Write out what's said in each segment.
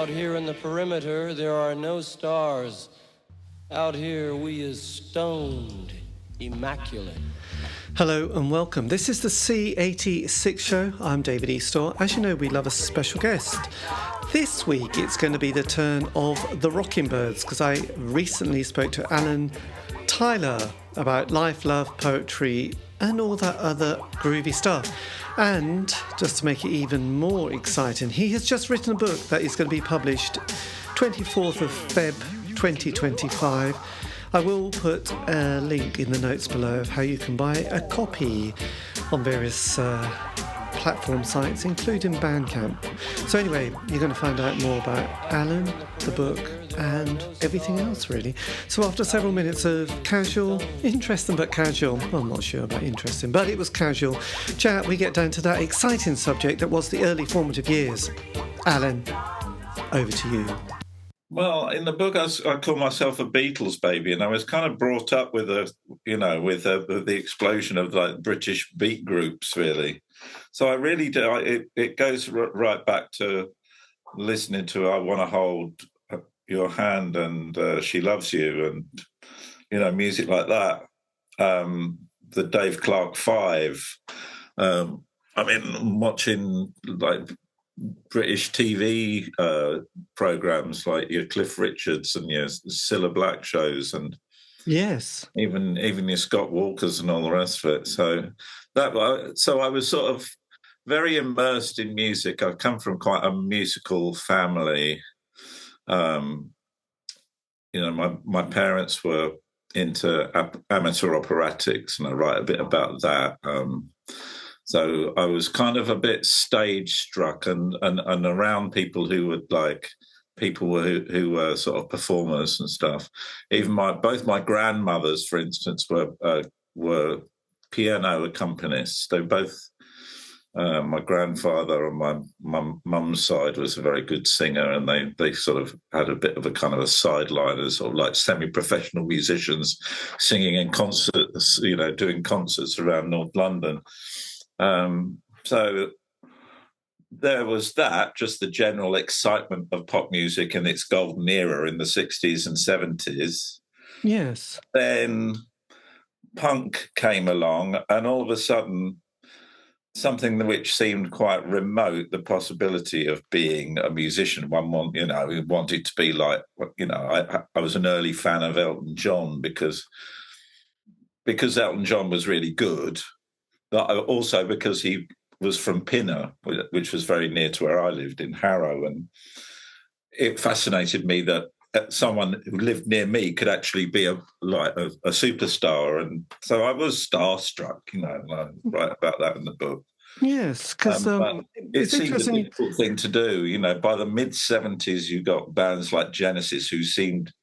Out here in the perimeter, there are no stars. Out here, we is stoned, immaculate. Hello and welcome. This is the C86 show. I'm David Eastaugh. As you know, we love a special guest. This week, it's going to be the turn of the Rockingbirds, because I recently spoke to Alan Tyler about life, love, poetry, and all that other groovy stuff. And just to make it even more exciting, he has just written a book that is going to be published 24th of Feb 2025. I will put a link in the notes below of how you can buy a copy on various platform sites, including Bandcamp. So anyway, you're going to find out more about Alan, the book, and everything else, really. So after several minutes of casual, interesting but casual, well, I'm not sure about interesting, but it was casual chat, we get down to that exciting subject that was the early formative years. Alan, over to you. Well, in the book, I call myself a Beatles baby, and I was kind of brought up with the explosion of like British beat groups, really. So I really do. It goes right back to listening to "I Want to Hold Your Hand" and "She Loves You," and music like that. The Dave Clark Five. Watching like British TV programs like your Cliff Richards and your Cilla Black shows, and yes, even your Scott Walkers and all the rest of it. So I was sort of very immersed in music. I come from quite a musical family. My parents were into amateur operatics, and I write a bit about that. So I was kind of a bit stage struck and around people who would like people who were sort of performers and stuff. Even both my grandmothers, for instance, were piano accompanists. They both, my grandfather on my mum's side was a very good singer, and they sort of had a bit of a kind of a sideline as sort of like semi-professional musicians singing in concerts, doing concerts around North London. So there was that, just the general excitement of pop music in its golden era in the 60s and 70s. Yes. Then punk came along, and all of a sudden, something which seemed quite remote, the possibility of being a musician. One wanted to be like, I was an early fan of Elton John because Elton John was really good. But also because he was from Pinner, which was very near to where I lived in Harrow, and it fascinated me that someone who lived near me could actually be a superstar, and so I was starstruck. And I write about that in the book. Yes, because it seemed a difficult thing to do. By the mid '70s, you got bands like Genesis who seemed,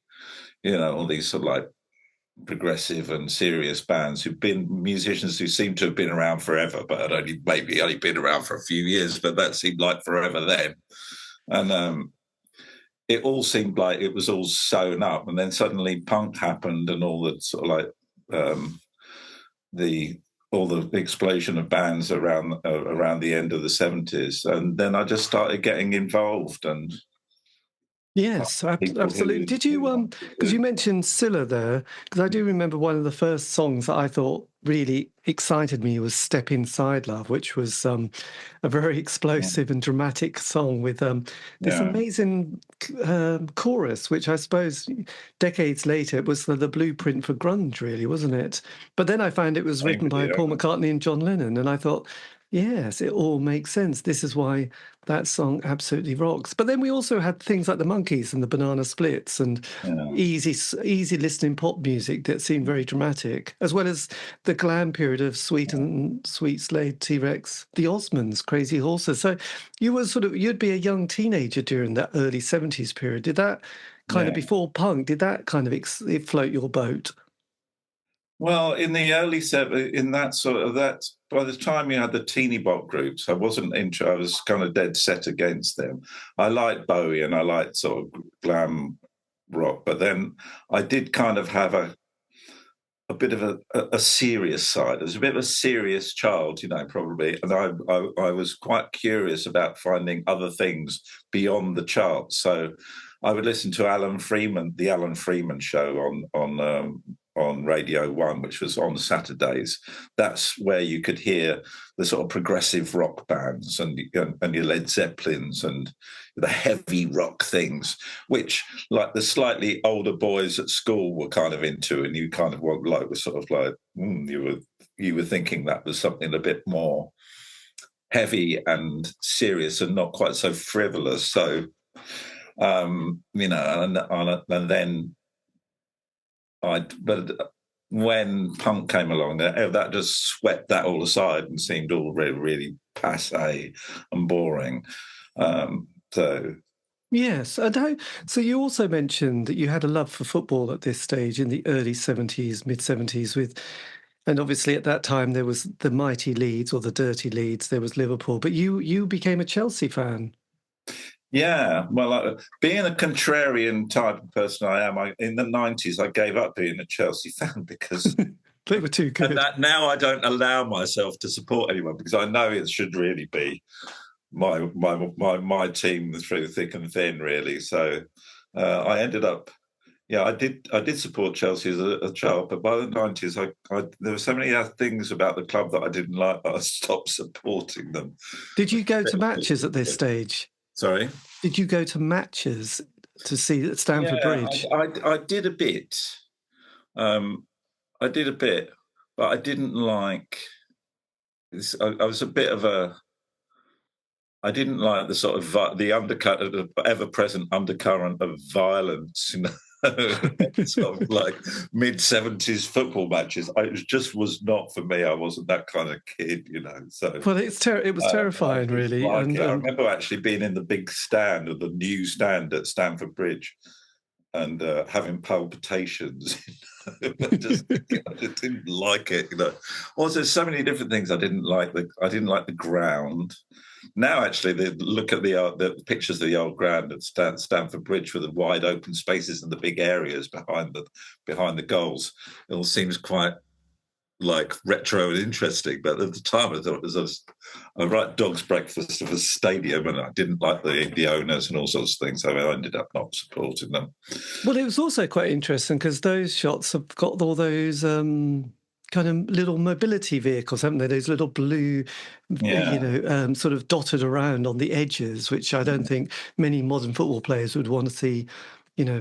all these sort of like progressive and serious bands who've been musicians who seem to have been around forever, but had only been around for a few years, but that seemed like forever then. And it all seemed like it was all sewn up, and then suddenly punk happened, and all the sort of like all the explosion of bands around the end of the 70s, and then I just started getting involved. And yes, absolutely. Did you, because you mentioned Cilla there, because I do remember one of the first songs that I thought really excited me was Step Inside Love, which was a very explosive and dramatic song with this amazing chorus, which I suppose decades later it was the blueprint for grunge, really, wasn't it? But then I found it was written by Paul McCartney and John Lennon, and I thought, yes, it all makes sense. This is why that song absolutely rocks. But then we also had things like the Monkees and the Banana Splits and easy listening pop music that seemed very dramatic, as well as the glam period of Sweet Slade, T-Rex, the Osmonds, Crazy Horses. So you'd be a young teenager during that early 70s period. Did that kind of, before punk, did that kind of float your boat? Well, in the early 70s, by the time you had the teeny bop groups, I wasn't I was kind of dead set against them. I liked Bowie and I liked sort of glam rock, but then I did kind of have a a bit of a serious side. I was a bit of a serious child, probably. And I was quite curious about finding other things beyond the charts. So I would listen to the Alan Freeman show on Radio 1, which was on Saturdays. That's where you could hear the sort of progressive rock bands and your Led Zeppelins and the heavy rock things, which like the slightly older boys at school were kind of into, and you kind of was sort of like you were thinking that was something a bit more heavy and serious and not quite so frivolous. So and then but when punk came along, that just swept that all aside and seemed all really, really passé and boring. Yes. So you also mentioned that you had a love for football at this stage in the early 70s, mid-70s and obviously at that time there was the mighty Leeds or the dirty Leeds, there was Liverpool, but you became a Chelsea fan. Yeah, well, being a contrarian type of person I am, in the 90s, I gave up being a Chelsea fan because they were too good. And now I don't allow myself to support anyone because I know it should really be my team through thick and thin, really. So I ended up, I did support Chelsea as a child, but by the 90s, there were so many things about the club that I didn't like that I stopped supporting them. Did you go to matches at this stage? Sorry? Did you go to matches to see at Stamford Bridge? I did a bit. I did a bit, but I didn't like this. I was a bit of I didn't like the sort of the ever-present undercurrent of violence, sort of like mid-70s football matches. It just was not for me. I wasn't that kind of kid, So well, it was terrifying, really. I remember actually being in the big stand, or the new stand at Stamford Bridge, and having palpitations. I didn't like it. Also, so many different things I didn't like. I didn't like the ground. Now, actually, look at the pictures of the old ground at Stamford Bridge with the wide open spaces and the big areas behind the goals. It all seems quite like retro and interesting, but at the time I thought it was a right dog's breakfast of a stadium, and I didn't like the owners and all sorts of things, so I ended up not supporting them. Well, it was also quite interesting because those shots have got all those kind of little mobility vehicles, haven't they? Those little blue, sort of dotted around on the edges, which I don't think many modern football players would want to see,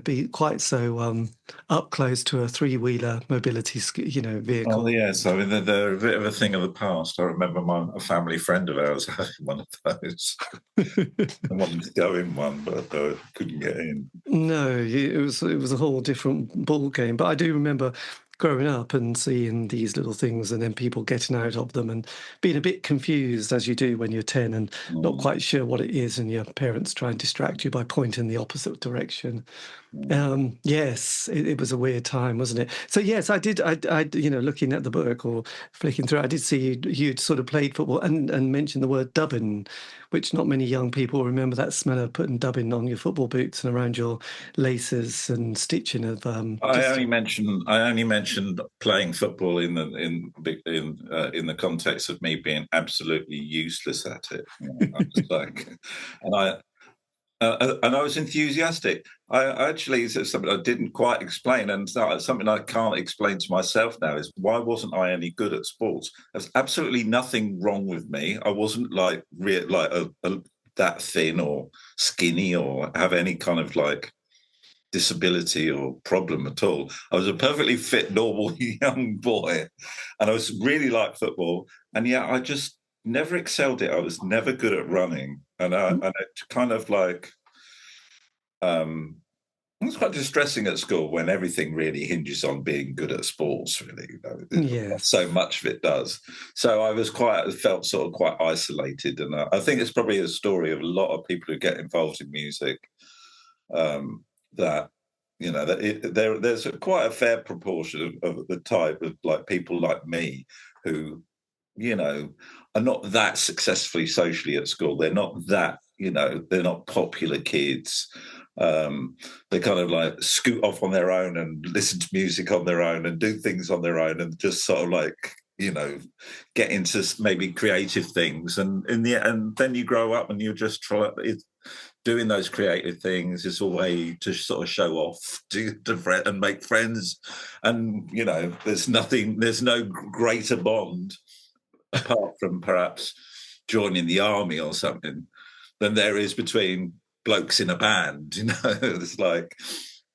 be quite so up close to a three-wheeler mobility, vehicle. Oh, yes. I mean, they're a bit of a thing of the past. I remember a family friend of ours having one of those. I wanted to go in one, but I couldn't get in. No, it was a whole different ball game. But I do remember growing up and seeing these little things and then people getting out of them and being a bit confused, as you do when you're 10 and not quite sure what it is, and your parents try and distract you by pointing the opposite direction. Yes, it was a weird time, wasn't it? So yes, I did. I looking at the book or flicking through, I did see you'd sort of played football and mentioned the word dubbing, which not many young people remember that smell of putting dubbing on your football boots and around your laces and stitching of. I only mentioned playing football in the context of me being absolutely useless at it. I was like, and I was enthusiastic. I actually said something I didn't quite explain, and something I can't explain to myself now is why wasn't I any good at sports? There's absolutely nothing wrong with me. I wasn't like that thin or skinny or have any kind of like disability or problem at all. I was a perfectly fit, normal young boy, and I was really like football, and yet I just never excelled it. I was never good at running, and it kind of like it was quite distressing at school when everything really hinges on being good at sports. Really, Yes. So much of it does. So I felt sort of quite isolated, and I think it's probably a story of a lot of people who get involved in music. That there's quite a fair proportion of the type of like people like me who are not that successfully socially at school. They're not that they're not popular kids, They kind of like scoot off on their own and listen to music on their own and do things on their own and just sort of like, get into maybe creative things. And then you grow up and you're just doing those creative things is a way to sort of show off and make friends. And, there's no greater bond apart from perhaps joining the army or something than there is between blokes in a band. It's like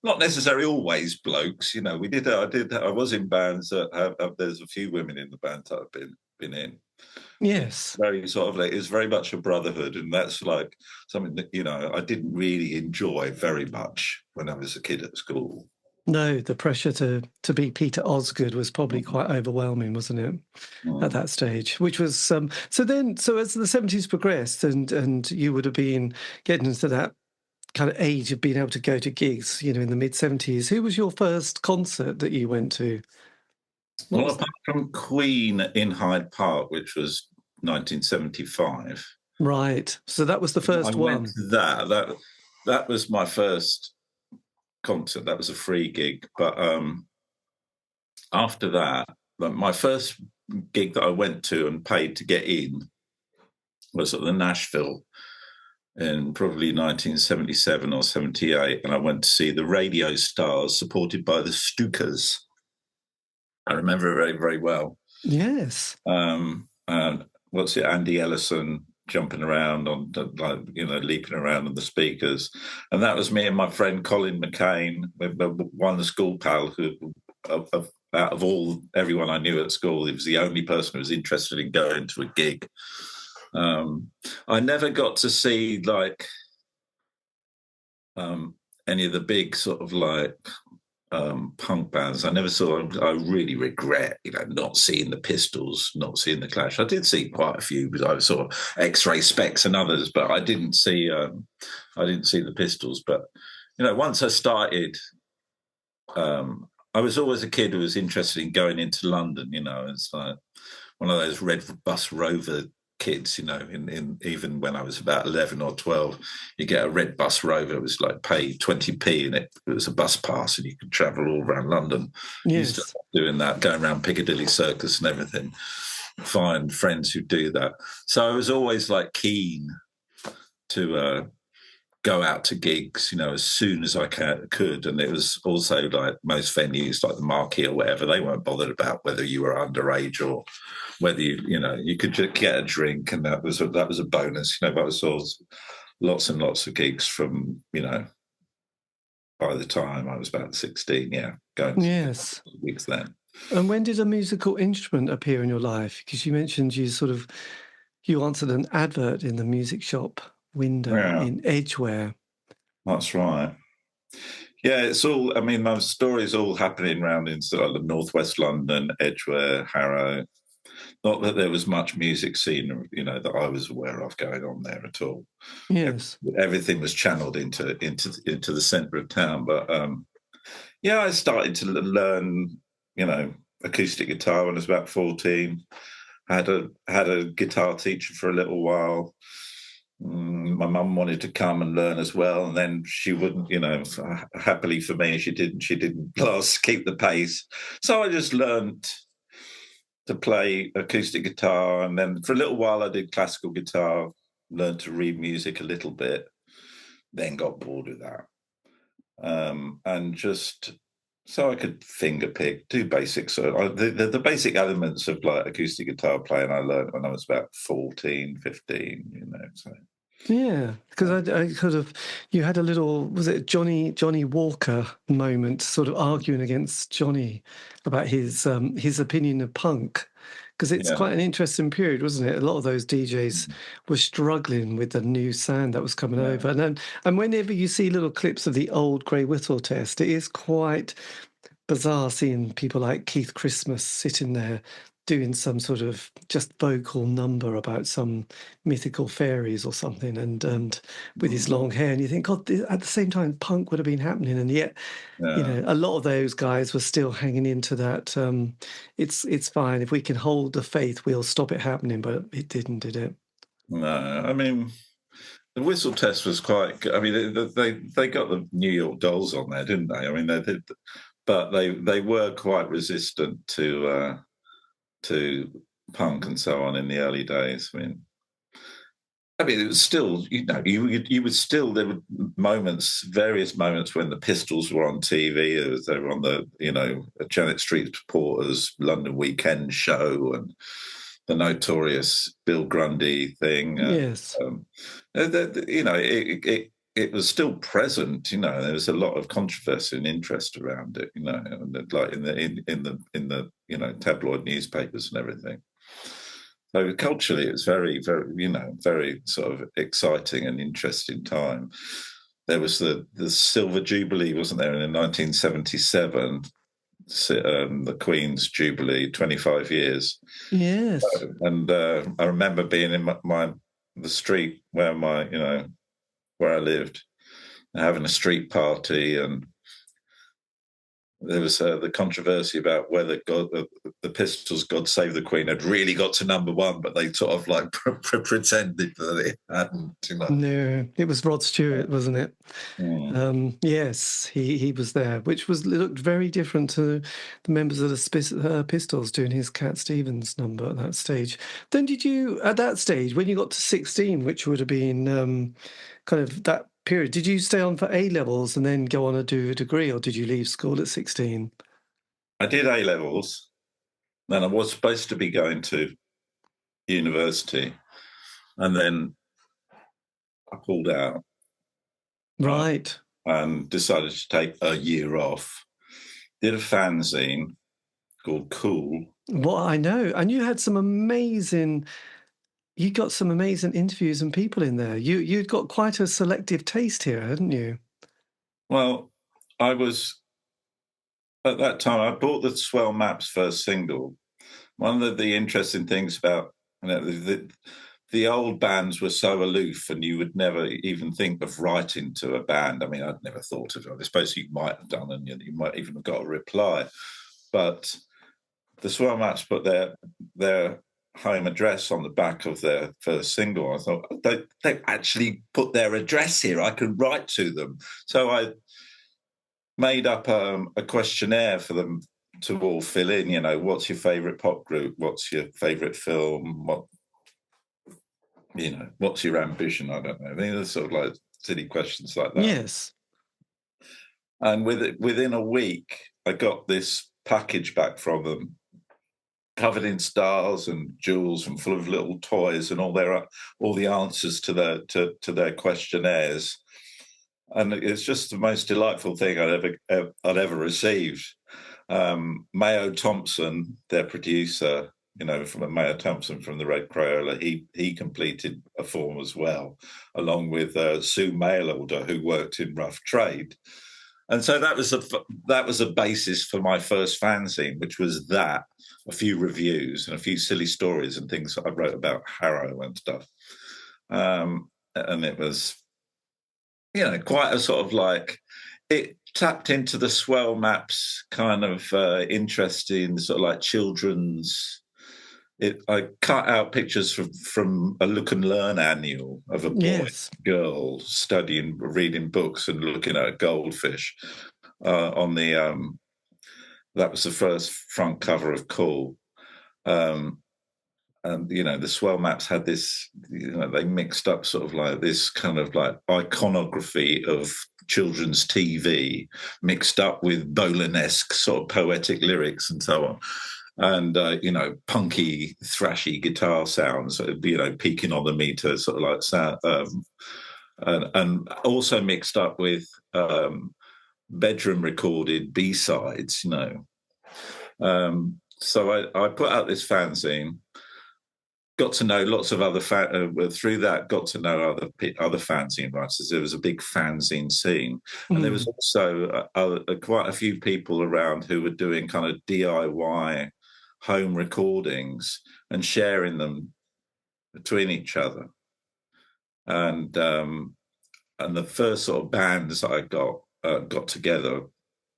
not necessarily always blokes. I was in bands that there's a few women in the band that I've been in. Yes. Very sort of like, it's very much a brotherhood, and that's like something that I didn't really enjoy very much when I was a kid at school. No, the pressure to be Peter Osgood was probably quite overwhelming, wasn't it, at that stage? Which was so as the 70s progressed, and you would have been getting into that kind of age of being able to go to gigs, in the mid-70s. Who was your first concert that you went to? Well, apart from Queen in Hyde Park, which was 1975. Right. So that was the first one. Went to that was my first concert. That was a free gig. But after that, my first gig that I went to and paid to get in was at the Nashville in probably 1977 or 78. And I went to see the Radio Stars supported by the Stookers. I remember it very, very well. Yes. And Andy Ellison jumping around on, leaping around on the speakers. And that was me and my friend Colin McCain, one school pal who, out of everyone I knew at school, he was the only person who was interested in going to a gig. I never got to see any of the big sort of punk bands. I never saw. I really regret, not seeing the Pistols, not seeing the Clash. I did see quite a few, because I saw X-Ray Specs and others, but I didn't see. I didn't see the Pistols. But once I started, I was always a kid who was interested in going into London. It's like one of those Red Bus Rover kids, even when I was about 11 or 12, you get a red bus rover. It was like pay 20p and it was a bus pass and you could travel all around London. Yes. Used to doing that, going around Piccadilly Circus and everything, find friends who do that. So I was always keen to go out to gigs, as soon as I could. And it was also most venues like the Marquee or whatever, they weren't bothered about whether you were underage or whether you could just get a drink, and that was a bonus. But I saw lots and lots of gigs from by the time I was about 16, going to gigs then. And when did a musical instrument appear in your life? Because you mentioned you answered an advert in the music shop window in Edgware. That's right. Yeah, it's all. I mean, my story's all happening around in sort of northwest London, Edgware, Harrow. Not that there was much music scene, that I was aware of going on there at all. Yes, everything was channeled into the centre of town. But I started to learn, acoustic guitar when I was about 14. Had a guitar teacher for a little while. My mum wanted to come and learn as well, and then she wouldn't. Happily for me, she didn't keep the pace. So I just learned to play acoustic guitar, and then for a little while I did classical guitar, learned to read music a little bit, then got bored with that. And just so I could finger pick, do basics. So the basic elements of acoustic guitar playing I learned when I was about 14, 15, so. Yeah, because I could have. You had a little, was it Johnny Walker moment, sort of arguing against Johnny about his opinion of punk, because it's quite an interesting period, wasn't it? A lot of those DJs were struggling with the new sound that was coming over, and whenever you see little clips of the old Grey Whistle Test, it is quite bizarre seeing people like Keith Christmas sitting there doing some sort of just vocal number about some mythical fairies or something, and with his long hair, and you think, God, at the same time, punk would have been happening, and yet, a lot of those guys were still hanging into that. It's fine if we can hold the faith, we'll stop it happening, but it didn't, did it? No, I mean, The whistle test was quite good. I mean, they got the New York Dolls on there, didn't they? I mean, they did, but they were quite resistant to punk and so on in the early days. I mean, it was still, you would still, there were various moments when the Pistols were on TV. They were on the, Janet Street Porter's London Weekend show and the notorious Bill Grundy thing. Yes. It was still present. There was a lot of controversy and interest around it. Like in the tabloid newspapers and everything. So culturally, it was very, very, very sort of exciting and interesting time. There was the Silver Jubilee, wasn't there, in 1977, the Queen's Jubilee, 25 years. Yes. And I remember being in the street where I lived, having a street party, and there was the controversy about whether the Pistols' "God Save the Queen" had really got to number one, but they sort of like pretended that it hadn't. No, it was Rod Stewart, wasn't it? Mm. Yes, he was there, which looked very different to the members of the Pistols doing his Cat Stevens number at that stage. Then did you, at that stage, when you got to 16, which would have been kind of that period, did you stay on for A-levels and then go on to do a degree, or did you leave school at 16? I did A-levels, then I was supposed to be going to university, and then I pulled out. Right. And decided to take a year off. Did a fanzine called Cool. Well, I know. And you got some amazing interviews and people in there. You'd got quite a selective taste here, hadn't you? Well, I was, at that time, I bought the Swell Maps first single. One of the interesting things about the old bands were so aloof, and you would never even think of writing to a band. I mean, I'd never thought of it. I suppose you might have done, and you might even have got a reply. But the Swell Maps put their home address on the back of their first single. I thought, they actually put their address here. I could write to them. So I made up a questionnaire for them to all fill in. What's your favourite pop group? What's your favourite film? What's your ambition? I don't know. I mean, there's sort of like silly questions like that. Yes. And within a week, I got this package back from them, covered in stars and jewels and full of little toys and all the answers to their questionnaires. And it's just the most delightful thing I'd ever received. Mayo Thompson, their producer, from Mayo Thompson from the Red Crayola, he completed a form as well, along with Sue Mailorder, who worked in Rough Trade. And so that was a basis for my first fanzine, which was a few reviews and a few silly stories and things that I wrote about Harrow and stuff. And it was, quite a sort of like, it tapped into the Swell Maps kind of interest in sort of like children's. I cut out pictures from a Look and Learn annual of a boy, Yes. girl studying, reading books and looking at a goldfish on the. That was the first front cover of Cool. And the Swell Maps had this. They mixed up sort of like this kind of like iconography of children's TV, mixed up with Bolan-esque sort of poetic lyrics and so on. And punky, thrashy guitar sounds, peaking on the meter, sort of like sound, and also mixed up with bedroom recorded B-sides. So I put out this fanzine. Got to know lots of other through that. Got to know other fanzine writers. There was a big fanzine scene, and there was also quite a few people around who were doing kind of DIY home recordings and sharing them between each other. And the first sort of bands that I got together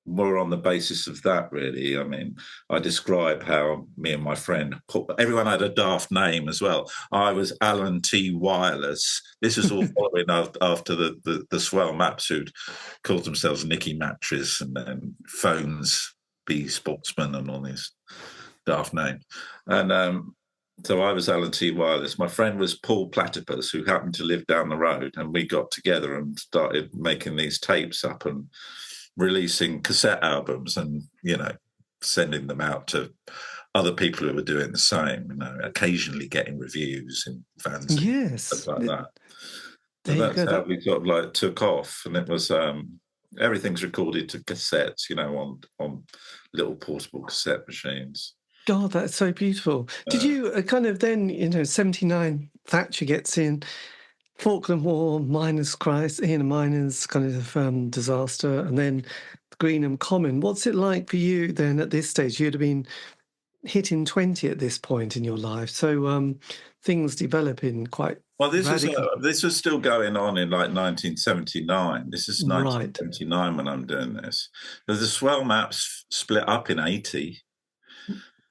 more on the basis of that, really. I mean, I describe how me and my friend, everyone had a daft name as well. I was Alan T. Wireless. This is all following after the swell maps who'd called themselves Nicky Mattress and then Phones B Sportsman and all these daft names. And so I was Alan T. Wireless. My friend was Paul Platypus, who happened to live down the road, and we got together and started making these tapes up and releasing cassette albums and, sending them out to other people who were doing the same, occasionally getting reviews in fanzines, Yes. stuff like that. So that's how we sort of like took off. And it was, everything's recorded to cassettes, on little portable cassette machines. God, that's so beautiful. Did you kind of then, 79, Thatcher gets in, Falkland War, miners' crisis, miners' kind of disaster, and then Greenham Common. What's it like for you then at this stage? You'd have been hitting 20 at this point in your life, so things develop in quite this was still going on in like 1979. This is 1979 when I'm doing this. The swell maps split up in 80.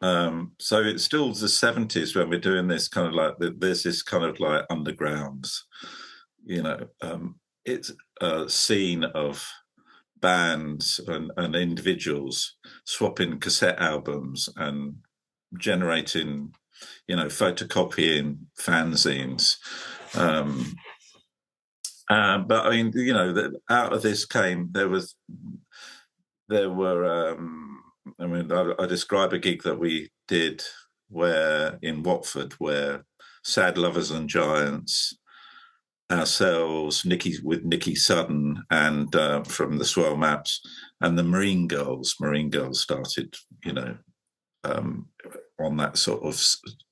So it's still the 70s when we're doing this kind of like, there's this kind of like undergrounds, it's a scene of bands and individuals swapping cassette albums and generating, photocopying fanzines. But I mean, out of this came, I describe a gig that we did in Watford, where Sad Lovers and Giants, ourselves, Nicky Sudden, and from the Swell Maps, and the Marine Girls. Marine Girls started, on that sort of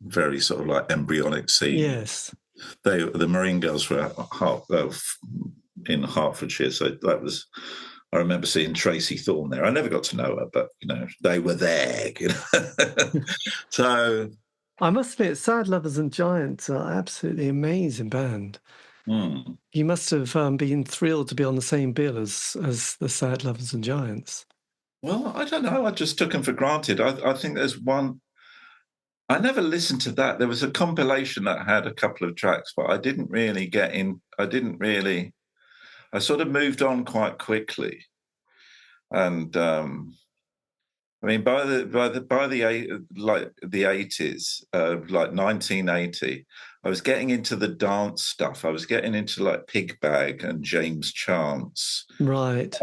very sort of like embryonic scene. Yes, the Marine Girls were in Hertfordshire, so that was. I remember seeing Tracy Thorne there. I never got to know her, but they were there. So I must admit, Sad Lovers and Giants are absolutely amazing band. You must have been thrilled to be on the same bill as the Sad Lovers and Giants. Well, I don't know. I just took them for granted. I think there's one. I never listened to that. There was a compilation that had a couple of tracks, but I didn't really get in. I sort of moved on quite quickly, and I mean, by the 80s, like 1980, I was getting into the dance stuff. I was getting into like Pig Bag and James Chance, right?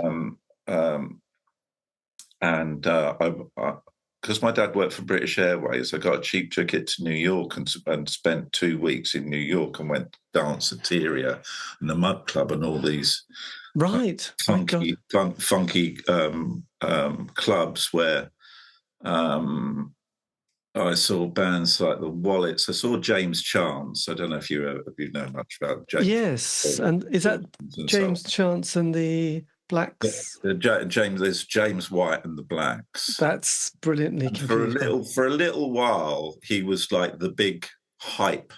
And because my dad worked for British Airways, I got a cheap ticket to New York and spent 2 weeks in New York and went to Danceteria and the Mud Club and all these funky clubs where I saw bands like the Wallets. I saw James Chance. I don't know if you know much about James. Yes, and is that James Chance and the Blacks? There's James White and the Blacks. That's brilliantly confusing. For a little while, he was like the big hype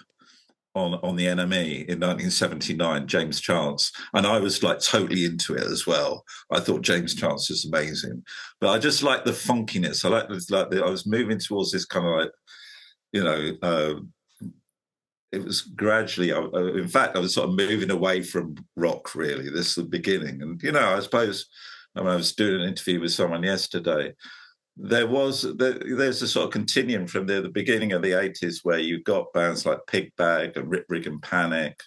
on the NME in 1979, James Chance, and I was like totally into it as well. I thought James Chance was amazing, but I just like the funkiness. I was moving towards this kind of like, it was gradually. In fact, I was sort of moving away from rock. Really, this is the beginning, and I suppose. I was doing an interview with someone yesterday. There's a sort of continuum from the beginning of the 80s where you got bands like Pig Bag and Rip Rig and Panic,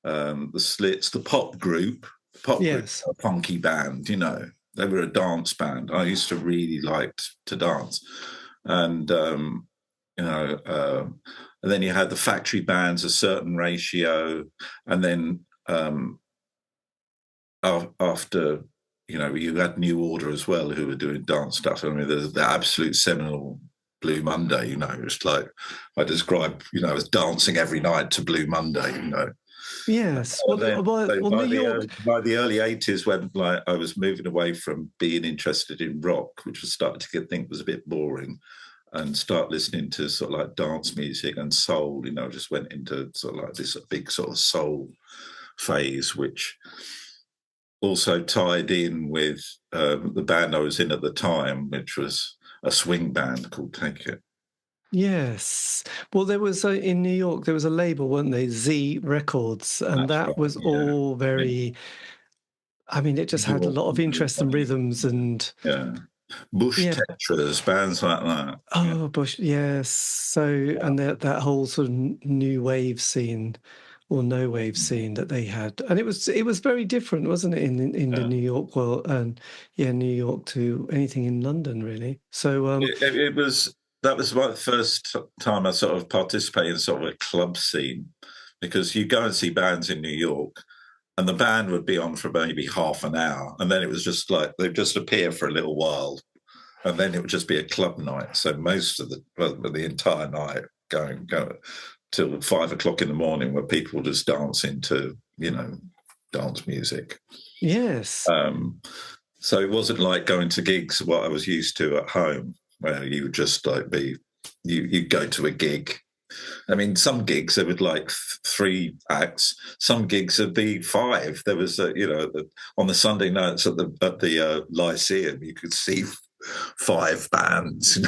the Slits, the pop group, a funky band. They were a dance band. I used to really like to dance, and and then you had the factory bands, a certain ratio, and then after, you had New Order as well who were doing dance stuff. I mean, there's the absolute seminal Blue Monday, it's like I describe, I was dancing every night to Blue Monday, Yes. By the early 80s, when like I was moving away from being interested in rock, which was starting to think was a bit boring, and start listening to sort of like dance music and soul, just went into sort of like this big sort of soul phase, which also tied in with the band I was in at the time, which was a swing band called Take It. Yes. Well, there was in New York, there was a label, weren't they? Z Records, and That's that right, was yeah. all very. I mean, it just had a lot of interest and rhythms, and yeah, Bush yeah. Tetras, bands like that. Oh, Bush, yes. So, and that whole sort of new wave scene or no wave scene that they had, and it was very different, wasn't it, in the New York world, and New York to anything in London, really. So, It was that was like the first time I sort of participated in sort of a club scene, because you go and see bands in New York, and the band would be on for maybe half an hour, and then it was just like they'd just appear for a little while, and then it would just be a club night. So most of the entire night going till 5 o'clock in the morning, where people just dancing to dance music. yes. So it wasn't like going to gigs what I was used to at home, where you would just like you go to a gig. I mean, some gigs there would like 3 acts. Some gigs would be 5. There was on the Sunday nights at the Lyceum, you could see 5 bands.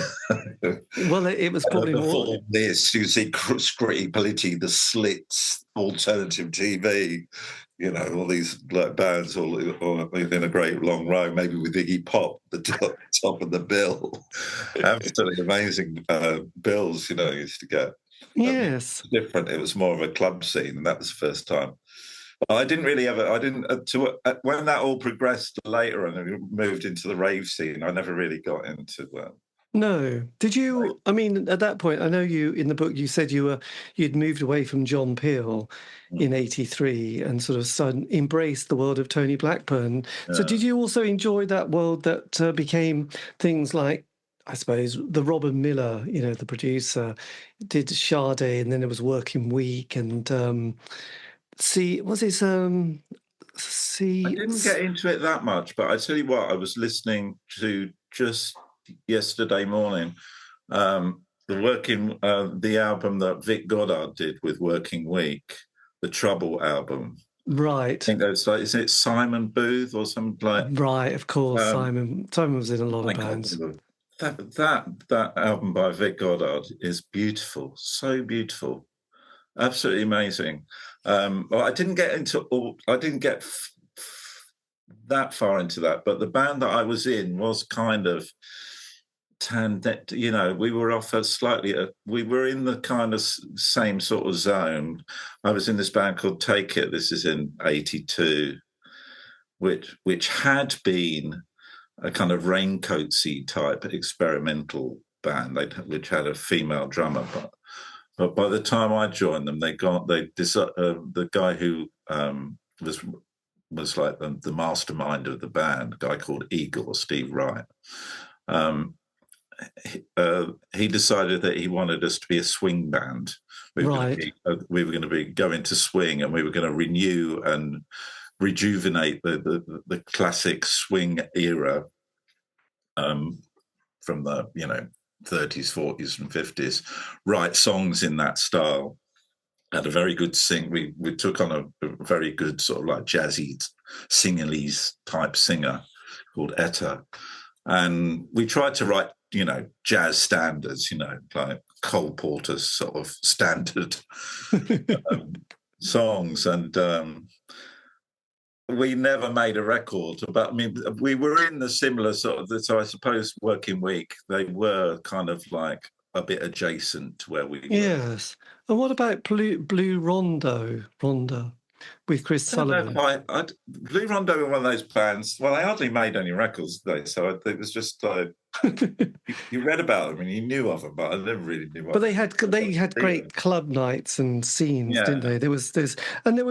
Well, it was probably Before more. this, you see Scritti Politti, the Slits, alternative TV, all these like bands all in a great long row, maybe with Iggy Pop at the top of the bill. Absolutely amazing bills, used to get. Yes. Different. It was more of a club scene, and that was the first time. I didn't really ever. I didn't when that all progressed later and moved into the rave scene. I never really got into. No. Did you? I mean, at that point, I know you in the book. You said you'd moved away from John Peel in '83 and sort of embraced the world of Tony Blackburn. So, did you also enjoy that world that became things like, I suppose, the Robin Miller, the producer, did Sade, and then there was Working Week, and was his I didn't get into it that much, but I tell you what, I was listening to just yesterday morning the album that Vic Goddard did with Working Week, the Trouble album. Right. I think that's like, is it Simon Booth or something like? Right, of course. Simon was in a lot of bands. That album by Vic Goddard is beautiful, so beautiful, absolutely amazing. Well, I didn't get that far into that, but the band that I was in was kind of we were we were in the kind of same sort of zone. I was in this band called Take It. This is in '82, which had been a kind of raincoatsy type experimental band, which had a female drummer, but by the time I joined them, the guy who was like the mastermind of the band, a guy called Igor, Steve Wright. He decided that he wanted us to be a swing band. We were going to be go into swing, and we were going to renew and rejuvenate the classic swing era from the 30s, 40s, and 50s. Write songs in that style. Had a very good sing. We took on a very good sort of like jazzy, Sinhalese type singer called Etta, and we tried to write jazz standards, like Cole Porter's sort of standard songs, and we never made a record. But I mean, we were in the similar sort of. So I suppose Working Week, they were kind of like a bit adjacent to where we were. Yes. And what about Blue Rondo with Chris Sullivan? Blue Rondo were one of those bands. Well, they hardly made any records, though. So it was just you read about them and you knew of them, but I never really knew. But they had great club nights and scenes, didn't they? There was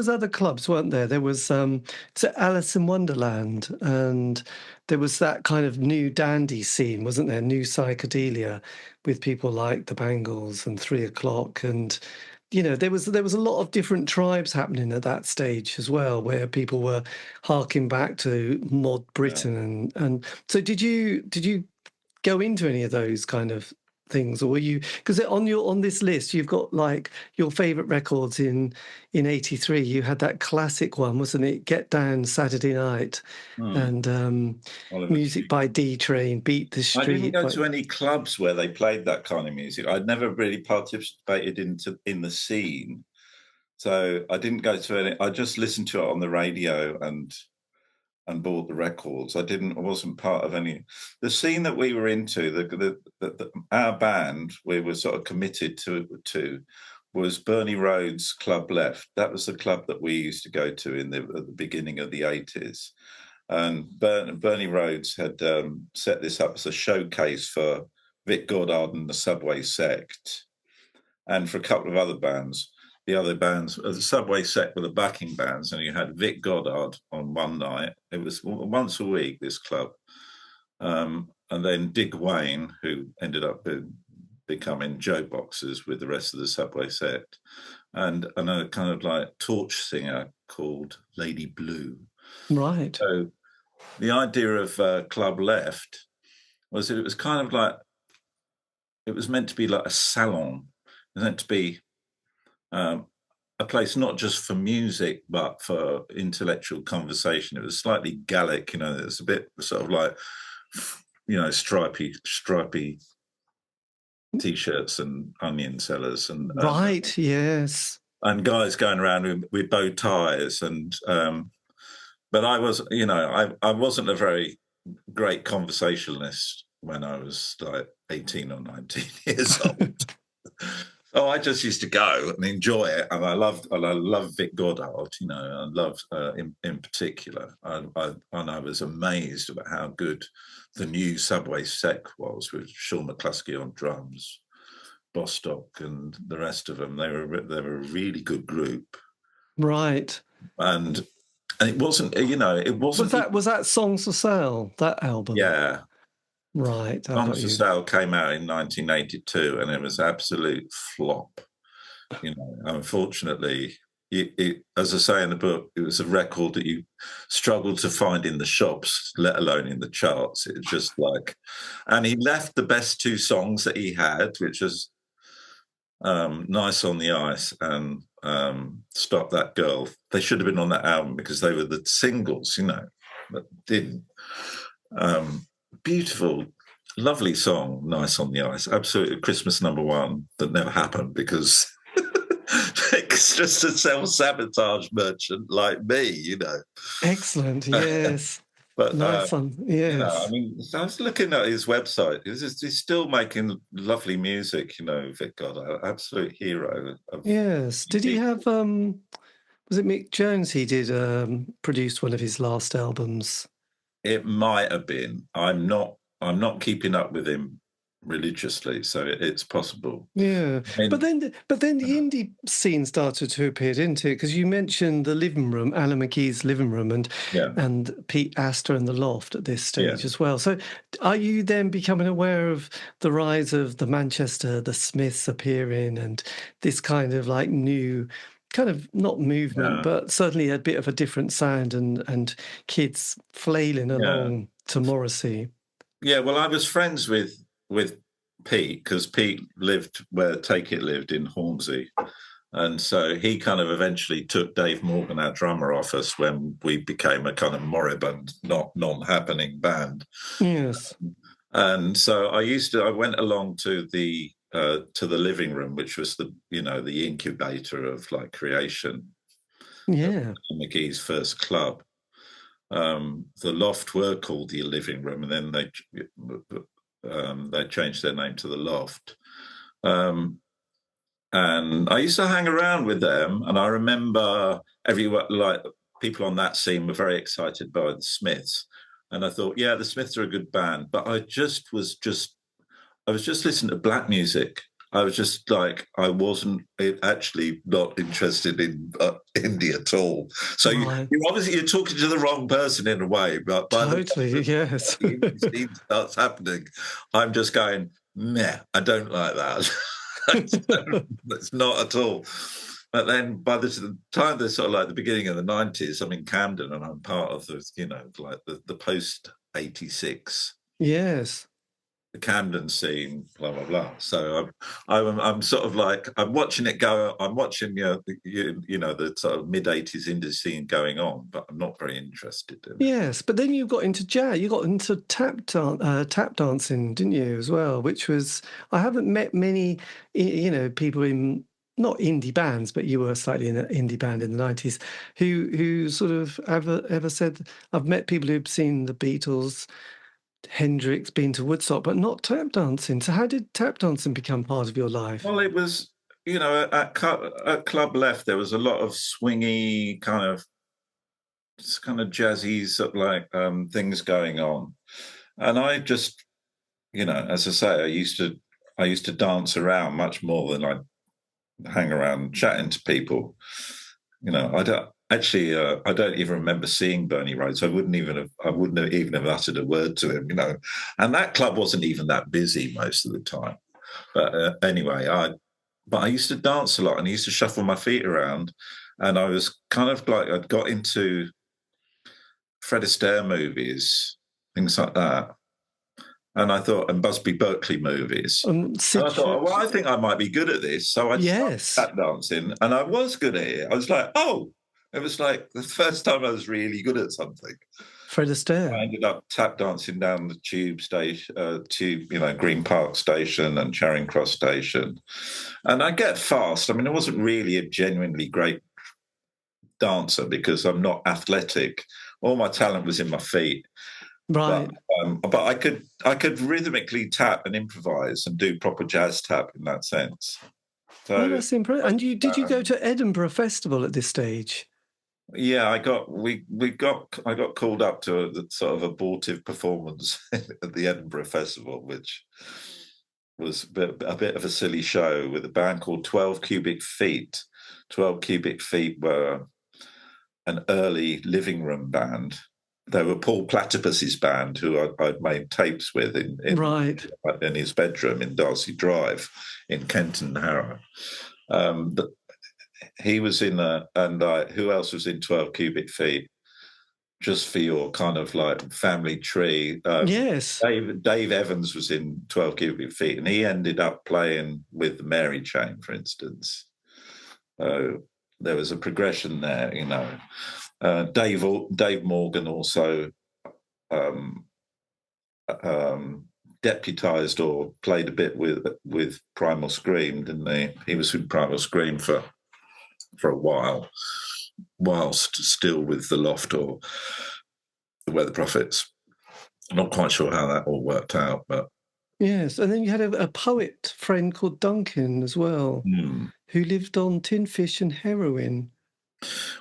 other clubs, weren't there? There was Alice in Wonderland, and there was that kind of new dandy scene, wasn't there? New psychedelia with people like the Bangles and 3 O'Clock, and there was a lot of different tribes happening at that stage as well, where people were harking back to mod Britain, and so did you go into any of those kind of things, or were you, because on this list you've got like your favourite records in '83. You had that classic one, wasn't it? Get Down Saturday Night, and Oliver music by D Train, Beat the I didn't Street. go to any clubs where they played that kind of music. I'd never really participated in the scene, so I didn't go to any. I just listened to it on the radio and bought the records. I wasn't part of any. The scene that we were into, our band, we were sort of committed to was Bernie Rhodes Club Left. That was the club that we used to go to at the beginning of the 80s. And Bernie Rhodes had set this up as a showcase for Vic Goddard and the Subway Sect, and for a couple of other bands. The other bands, the Subway Sect were the backing bands, and you had Vic Goddard on one night. It was once a week, this club. And then Dig Wayne, who ended up becoming Joe Boxers with the rest of the Subway Sect, and a kind of like torch singer called Lady Blue. Right. So the idea of Club Left was that it was kind of like, it was meant to be like a salon. It was meant to be a place not just for music, but for intellectual conversation. It was slightly Gallic, it's a bit sort of like, stripy T-shirts and onion sellers. Right, yes. And guys going around with bow ties. But I was, I wasn't a very great conversationalist when I was like 18 or 19 years old. So I just used to go and enjoy it, and I loved Vic Goddard. I loved in particular, and I was amazed about how good the new Subway Sect was, with Sean McCluskey on drums, Bostock, and the rest of them. They were a really good group, right? And it wasn't, it wasn't. Was that Songs for Sale, that album? Yeah. Right. Songs for Sale came out in 1982, and it was an absolute flop. Unfortunately, as I say in the book, it was a record that you struggled to find in the shops, let alone in the charts. It was just like, and he left the best two songs that he had, which was Nice on the Ice and Stop That Girl. They should have been on that album because they were the singles, but didn't. Beautiful, lovely song, Nice on the Ice. Absolutely Christmas #1 that never happened because it's just a self-sabotage merchant like me, Excellent, yes. But nice one, yes. I was looking at his website. He's still making lovely music, Vic Goddard, absolute hero. Yes. Did he have, was it Mick Jones he did produced one of his last albums? It might have been. I'm not keeping up with him religiously, so it's possible. Yeah, but then the indie scene started to appear, didn't it? Because you mentioned the Living Room, Alan McKee's Living Room, and Pete Astor and the Loft at this stage as well. So, are you then becoming aware of the rise of the Manchester, the Smiths appearing, and this kind of like new, kind of not movement, but certainly a bit of a different sound, and kids flailing along to Morrissey? Yeah, well, I was friends with Pete because Pete lived where Take It lived in Hornsey, and so he kind of eventually took Dave Morgan, our drummer, off us when we became a kind of moribund, non-happening band. Yes, and so I went along to the Living Room, which was the incubator of like creation. Yeah, McGee's first club. The Loft were called the Living Room, and then they changed their name to the Loft. And I used to hang around with them, and I remember everyone, like people on that scene, were very excited by the Smiths, and I thought, the Smiths are a good band, but I was just listening to black music. I was just like, I wasn't actually not interested in indie at all. So you're talking to the wrong person in a way. But by totally, yes. The scene starts happening, I'm just going, meh, I don't like that. It's not at all. But then by the time they're sort of like the beginning of the 90s, I'm in Camden and I'm part of the, like the post 86. Yes. the Camden scene, blah blah blah. So I'm sort of like I'm watching it go. I'm watching the sort of mid-80s indie scene going on, but I'm not very interested in it. Yes, but then you got into jazz. You got into tap dancing, didn't you, as well? Which was I haven't met many, people in not indie bands, but you were slightly in an indie band in the 90s, who sort of ever said I've met people who've seen the Beatles, Hendrix, been to Woodstock, but not tap dancing. So how did tap dancing become part of your life? Well, it was, at Club Left, there was a lot of swingy kind of jazzy sort of like things going on, and I just, as I say, I used to dance around much more than I hang around chatting to people. I don't. Actually, I don't even remember seeing Bernie Rhodes. I wouldn't have even have uttered a word to him, And that club wasn't even that busy most of the time. But anyway, I used to dance a lot, and I used to shuffle my feet around, and I was kind of like I'd got into Fred Astaire movies, things like that. And I thought, and Busby Berkeley movies. And I thought, well, I think I might be good at this. So I started tap dancing, and I was good at it. I was like, oh. It was like the first time I was really good at something. Fred Astaire. I ended up tap dancing down the tube station, Green Park Station and Charing Cross Station. And I get fast. I mean, I wasn't really a genuinely great dancer because I'm not athletic. All my talent was in my feet. Right. But I could rhythmically tap and improvise and do proper jazz tap in that sense. So that's impressive. And did you go to Edinburgh Festival at this stage? Yeah, I got called up to a sort of abortive performance at the Edinburgh Festival, which was a bit of a silly show with a band called 12 Cubic Feet. 12 Cubic Feet were an early living room band. They were Paul Platypus's band, who I'd made tapes with in his bedroom in Darcy Drive in Kenton Harrow. But he was in who else was in 12 Cubic Feet? Just for your kind of like family tree. Yes. Dave Evans was in 12 Cubic Feet, and he ended up playing with the Mary Chain, for instance. There was a progression there, Dave Morgan also deputised or played a bit with Primal Scream, didn't he? He was with Primal Scream for a while, whilst still with the Loft or the Weather Prophets. I'm not quite sure how that all worked out, but yes. And then you had a poet friend called Duncan as well, who lived on tin fish and heroin.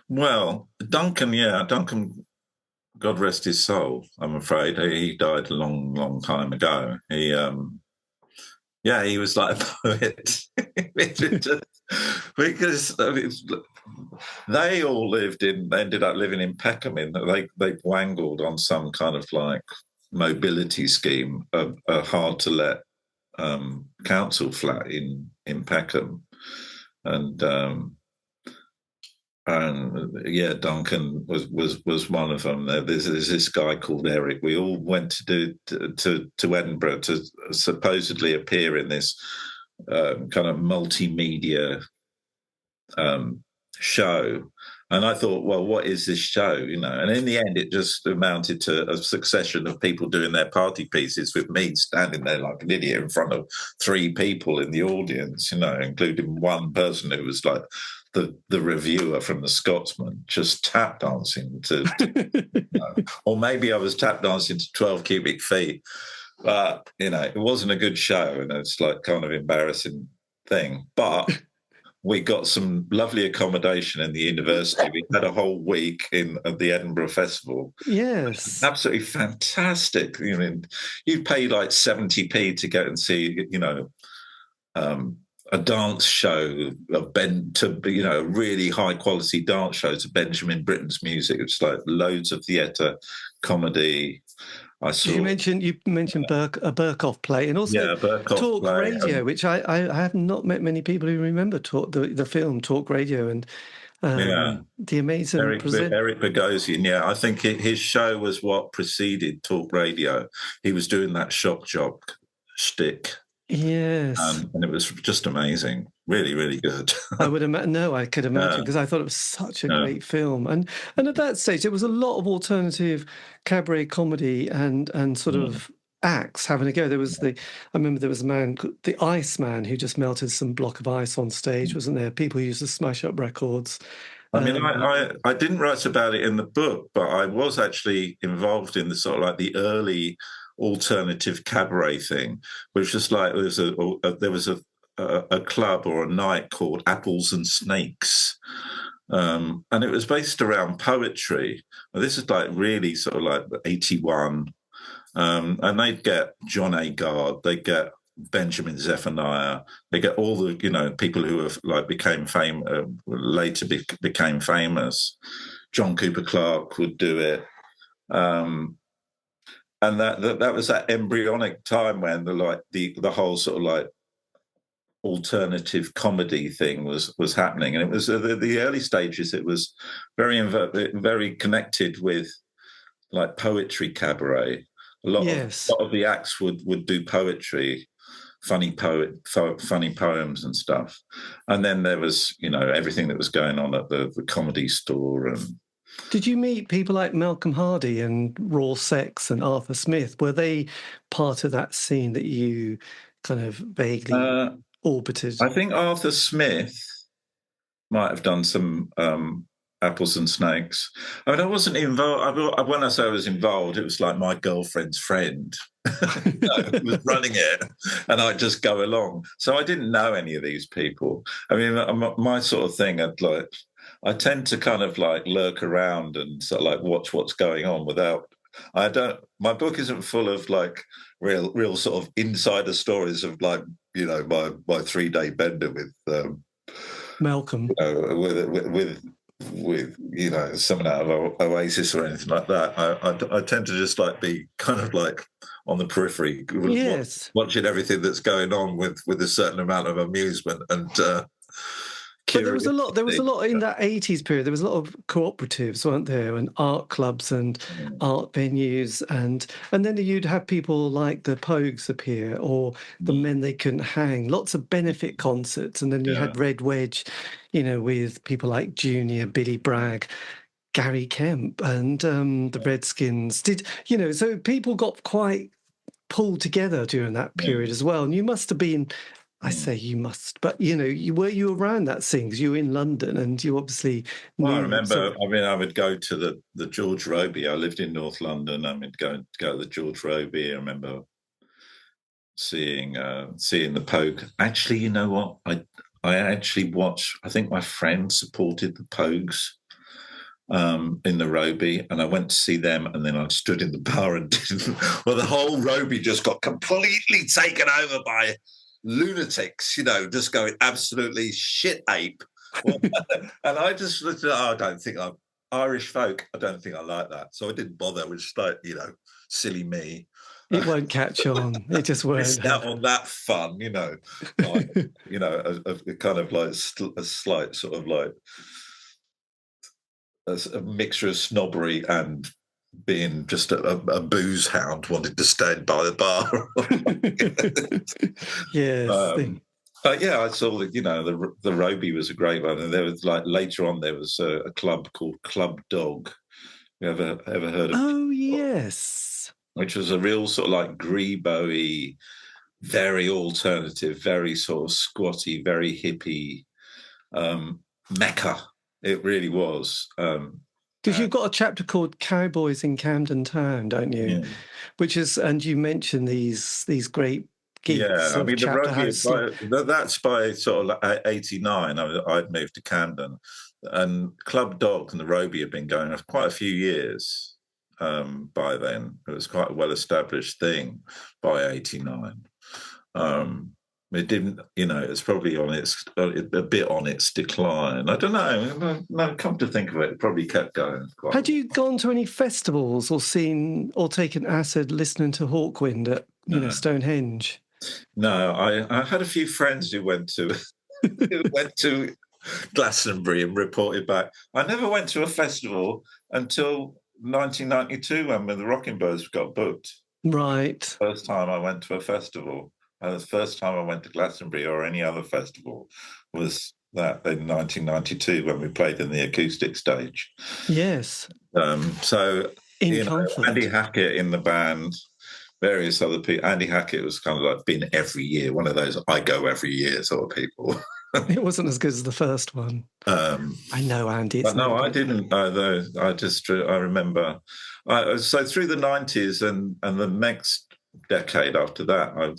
Well, Duncan, God rest his soul, I'm afraid. He died a long, long time ago. He was like a poet. Because they all ended up living in Peckham. They wangled on some kind of like mobility scheme, a hard-to-let council flat in Peckham. And Duncan was one of them. There's this guy called Eric. We all went to Edinburgh to supposedly appear in this kind of multimedia show. And I thought, well, what is this show? And in the end, it just amounted to a succession of people doing their party pieces with me standing there like an idiot in front of 3 people in the audience, including one person who was like the reviewer from the Scotsman, just tap dancing to or maybe I was tap dancing to 12 Cubic Feet. But, it wasn't a good show, and it's like kind of embarrassing thing. But we got some lovely accommodation in the university. We had a whole week at the Edinburgh Festival. Yes. Absolutely fantastic. You pay like 70p to go and see, a dance show a really high quality dance show to Benjamin Britten's music. It's like loads of theatre, comedy. You mentioned a Berkoff play, and also Talk Radio, which I have not met many people who remember the film Talk Radio, and the amazing Eric Bogosian. Yeah, I think his show was what preceded Talk Radio. He was doing that shock jock shtick. Yes. And it was just amazing. Really, really good. I would imagine. No, I could imagine, Yeah. because I thought it was such a Yeah. great film, and at that stage there was a lot of alternative cabaret comedy and sort of acts having a go. There was I remember there was a man, the Ice Man, who just melted some block of ice on stage, wasn't there? People who used to smash up records. I mean, I didn't write about it in the book, but I was actually involved in the sort of like the early alternative cabaret thing, which was like there was a club or a night called Apples and Snakes, and it was based around poetry. And this is like really sort of like 81, and they'd get John Agard, they'd get Benjamin Zephaniah, they get all the people who have like became famous later became famous. John Cooper Clarke would do it, and that was that embryonic time when the whole sort of like alternative comedy thing was happening, and it was the early stages. It was very connected with like poetry cabaret. A lot of the acts would do poetry, funny poems and stuff. And then there was, everything that was going on at the Comedy Store. And did you meet people like Malcolm Hardy and Raw Sex and Arthur Smith? Were they part of that scene that you kind of vaguely orbited? I think Arthur Smith might have done some Apples and Snakes. I mean, I wasn't involved. When I say I was involved, it was like my girlfriend's friend who was running it, and I'd just go along. So I didn't know any of these people. I mean, my sort of thing, I tend to kind of like lurk around and sort of like watch what's going on my book isn't full of like real sort of insider stories of like, my 3-day bender with Malcolm. With someone out of Oasis or anything like that. I tend to just like be kind of like on the periphery, watching everything that's going on with a certain amount of amusement and but there was a lot in that 80s period. There was a lot of cooperatives, weren't there, and art clubs and art venues, and then you'd have people like the Pogues appear, or the Men They Couldn't Hang, lots of benefit concerts, and then you had Red Wedge, with people like Junior, Billy Bragg, Gary Kemp, and the Redskins. So people got quite pulled together during that period as well, and you must have been. I say you must, but you were around that scene because you were in London, and you obviously knew. Well, I remember. I mean, I would go to the George Robey. I lived in North London. I would go to the George Robey. I remember seeing the Pogue. Actually, you know what? I actually watched. I think my friend supported the Pogues in the Robey, and I went to see them, and then I stood in the bar and didn't. Well, the whole Robey just got completely taken over by lunatics, just going absolutely shit ape. And I just looked at, I don't think I'm Irish folk. I don't think I like that. So I didn't bother. It was just like, silly me. It won't catch on. It just won't. Missed out on that fun, like, a kind of like a slight sort of like a mixture of snobbery and being just a booze hound, wanted to stand by the bar. Yes. But yeah, I saw the Robey was a great one, and there was like later on there was a club called Club Dog. You ever heard of? Oh yes. Which was a real sort of like grebo-y, very alternative, very sort of squatty, very hippie mecca. It really was. Because you've got a chapter called Cowboys in Camden Town, don't you? Yeah. Which is, and you mentioned these great gigs. Yeah, I mean, that's by sort of 89. I'd moved to Camden, and Club Dog and the Robey had been going for quite a few years by then. It was quite a well-established thing by 89. It didn't, it's probably a bit on its decline. I don't know. No, come to think of it probably kept going. Had you gone to any festivals or seen or taken acid listening to Hawkwind at Stonehenge? No, I had a few friends who went to Glastonbury and reported back. I never went to a festival until 1992 when the Rockingbirds got booked. Right. First time I went to a festival. The first time I went to Glastonbury or any other festival was that in 1992 when we played in the acoustic stage. Yes. So, In comfort. Andy Hackett in the band, various other people. Andy Hackett was kind of like been every year, one of those I go every year sort of people. It wasn't as good as the first one. I know, Andy. But no, I didn't. Though I remember. So through the 90s and the next decade after that, I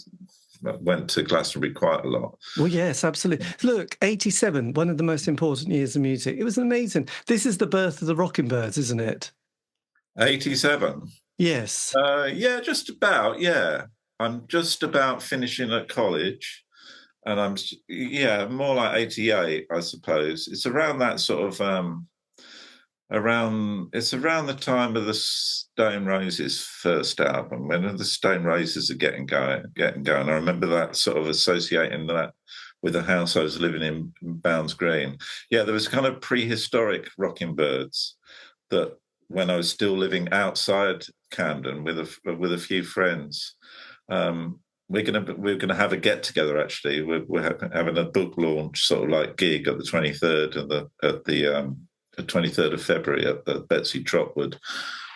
went to Glastonbury quite a lot. Well, yes, absolutely. Look, 87, one of the most important years of music. It was amazing. This is the birth of the Rockingbirds, isn't it? 87? Yes. Yeah, just about, yeah. I'm just about finishing at college. And I'm, more like 88, I suppose. It's around that sort of, it's around the time of the Stone Roses' first album, when the Stone Roses are getting going. I remember that sort of associating that with the house I was living in Bounds Green. Yeah, there was kind of prehistoric Rockingbirds that when I was still living outside Camden with a few friends. We're gonna have a get together. Actually, we're having a book launch sort of like gig at the 23rd and the 23rd of February at Betsy Trotwood.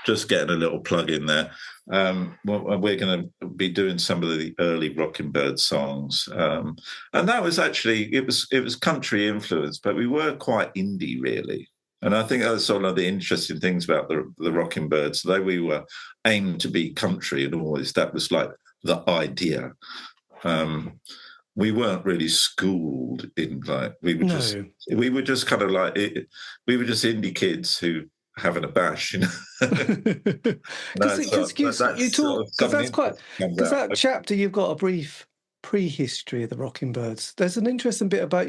Just getting a little plug in there. We're going to be doing some of the early Rockingbird songs, and that was actually it was country influenced, but we were quite indie really. And I think that's one of the interesting things about the Rockingbirds. Though we were aimed to be country and all this, that was like the idea. We weren't really schooled in like we were just kind of like we were just indie kids who having a bash, you know. Because that chapter you've got a brief prehistory of the Rockingbirds. There's an interesting bit about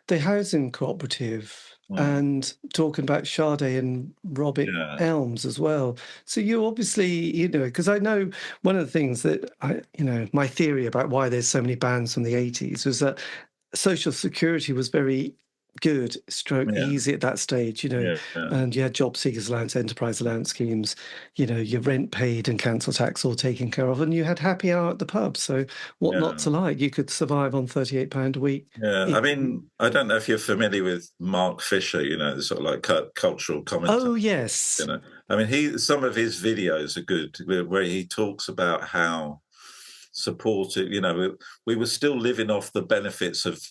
the housing cooperative and talking about Sade and Robert Elms as well. So you obviously, because I know one of the things that my theory about why there's so many bands from the 80s was that social security was very good, easy at that stage, and you had job seekers allowance, enterprise allowance schemes, your rent paid and council tax all taken care of, and you had happy hour at the pub. So what not to like? You could survive on £38 a week. Yeah, I mean, I don't know if you're familiar with Mark Fisher, the sort of like cultural commentator. Oh, yes. I mean, some of his videos are good, where he talks about how supportive, we were still living off the benefits of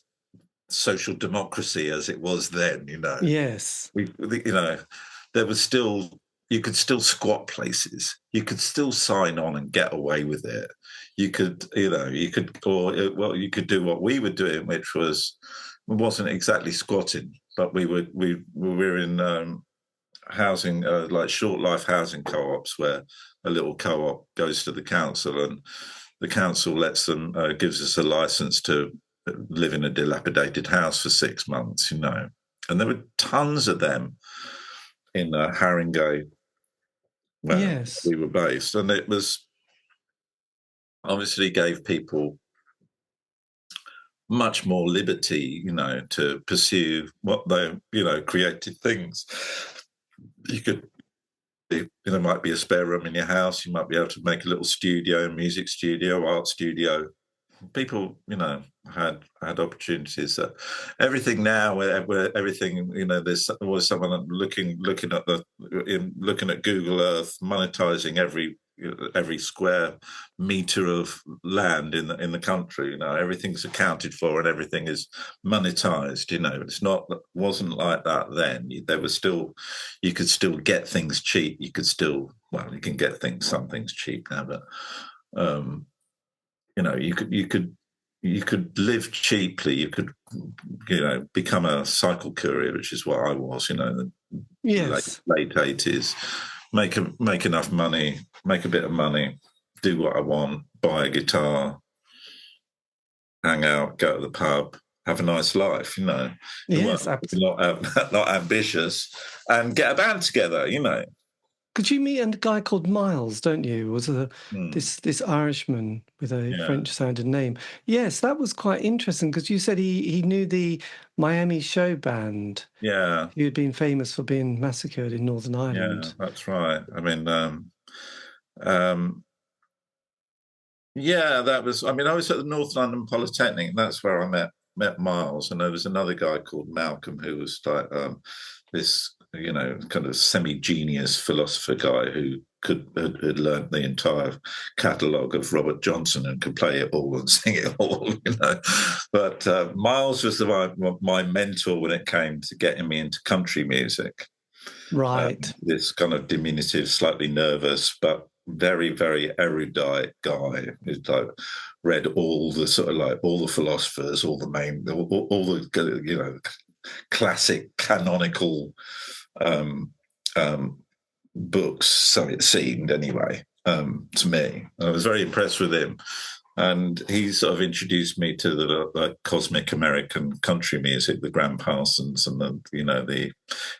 social democracy as it was then, Yes. There was still, you could still squat places. You could still sign on and get away with it. You could do what we were doing, which wasn't exactly squatting, but we were in housing, like short life housing co-ops, where a little co-op goes to the council and the council lets them, gives us a license to live in a dilapidated house for 6 months, and there were tons of them in Haringey, where we were based, and it was obviously gave people much more liberty, to pursue what they, creative things. You could, there might be a spare room in your house. You might be able to make a little studio, music studio, art studio. People, had opportunities. Everything now, where everything, there's always someone looking at Google Earth, monetizing every square meter of land in the country. Everything's accounted for and everything is monetized. Wasn't like that then. There was still, you could still get things cheap. You can get some things cheap now, but you could live cheaply. You could, become a cycle courier, which is what I was, in the late 80s. Make enough money, make a bit of money, do what I want, buy a guitar, hang out, go to the pub, have a nice life, Yes, absolutely. Not ambitious, and get a band together, Could you meet a guy called Miles, don't you? Was this Irishman with a French-sounding name? Yes, that was quite interesting because you said he knew the Miami show band. Yeah. Who had been famous for being massacred in Northern Ireland. Yeah, that's right. I mean, Yeah, that was. I mean, I was at the North London Polytechnic, and that's where I met Miles. And there was another guy called Malcolm who was like this, kind of semi-genius philosopher guy who had learned the entire catalogue of Robert Johnson and could play it all and sing it all. But Miles was my mentor when it came to getting me into country music. Right. This kind of diminutive, slightly nervous, but very, very erudite guy who's like read all the sort of like all the philosophers, all the classic canonical books. So it seemed anyway to me. I was very impressed with him. And he sort of introduced me to the cosmic American country music, the Graham Parsons and the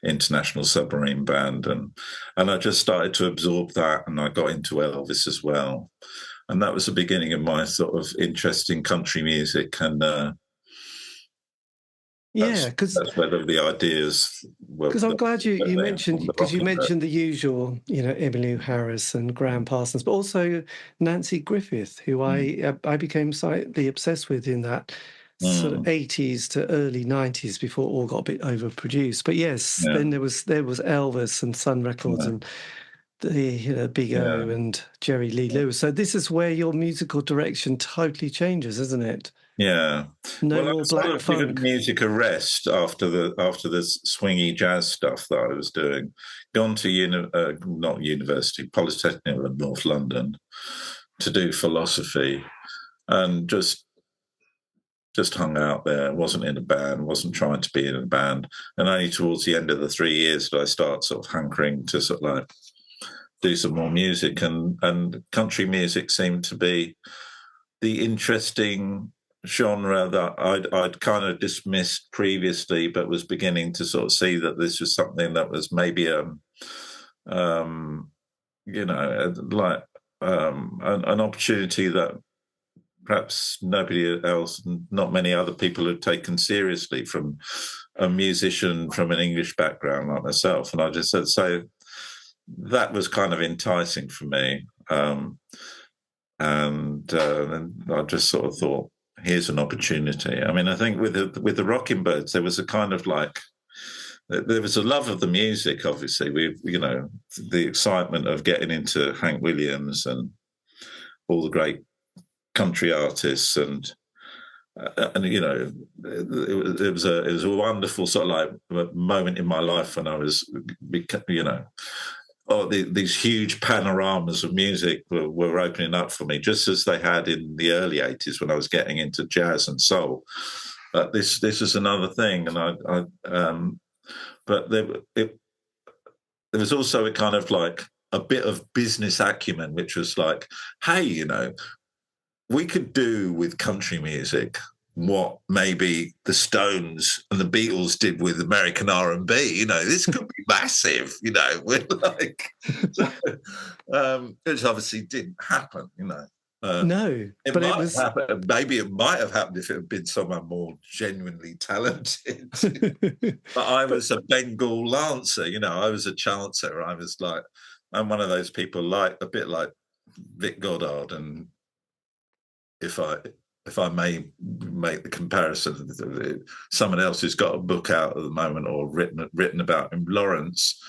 International Submarine Band, and I just started to absorb that, and I got into Elvis as well, and that was the beginning of my sort of interest in country music, and that's where the ideas were. Because I'm glad you mentioned, because you mentioned the usual, Emmylou Harris and Graham Parsons, but also Nancy Griffith, who I became slightly obsessed with in that sort of 80s to early 90s before it all got a bit overproduced. But yes, then there was Elvis and Sun Records and the Big O and Jerry Lee Lewis. So this is where your musical direction totally changes, isn't it? Yeah. No more black funk. Given music a rest after the swingy jazz stuff that I was doing. Gone to not university, Polytechnic in North London to do philosophy, and just hung out there. Wasn't in a band. Wasn't trying to be in a band. And only towards the end of the 3 years did I start sort of hankering to sort of like do some more music, and country music seemed to be the interesting genre that I'd kind of dismissed previously, but was beginning to sort of see that this was something that was maybe an opportunity that perhaps nobody else, not many other people had taken seriously, from a musician from an English background like myself. And I just said, so that was kind of enticing for me. And I just sort of thought, here's an opportunity. I mean, I think with the Rockingbirds, there was a kind of like, there was a love of the music, obviously. The excitement of getting into Hank Williams and all the great country artists, and it was a wonderful sort of like moment in my life when I was, these huge panoramas of music were opening up for me, just as they had in the early 80s when I was getting into jazz and soul. But this is another thing, and but there was also a kind of like a bit of business acumen, which was like, hey, we could do with country music what maybe the Stones and the Beatles did with American R&B. This could be massive. We're like, which obviously didn't happen. No, but it was happen. Maybe it might have happened if it had been someone more genuinely talented. But I was a Bengal lancer. I was a chancer. I was like, I'm one of those people, like a bit like Vic Goddard, and if I may make the comparison, someone else who's got a book out at the moment or written about him, Lawrence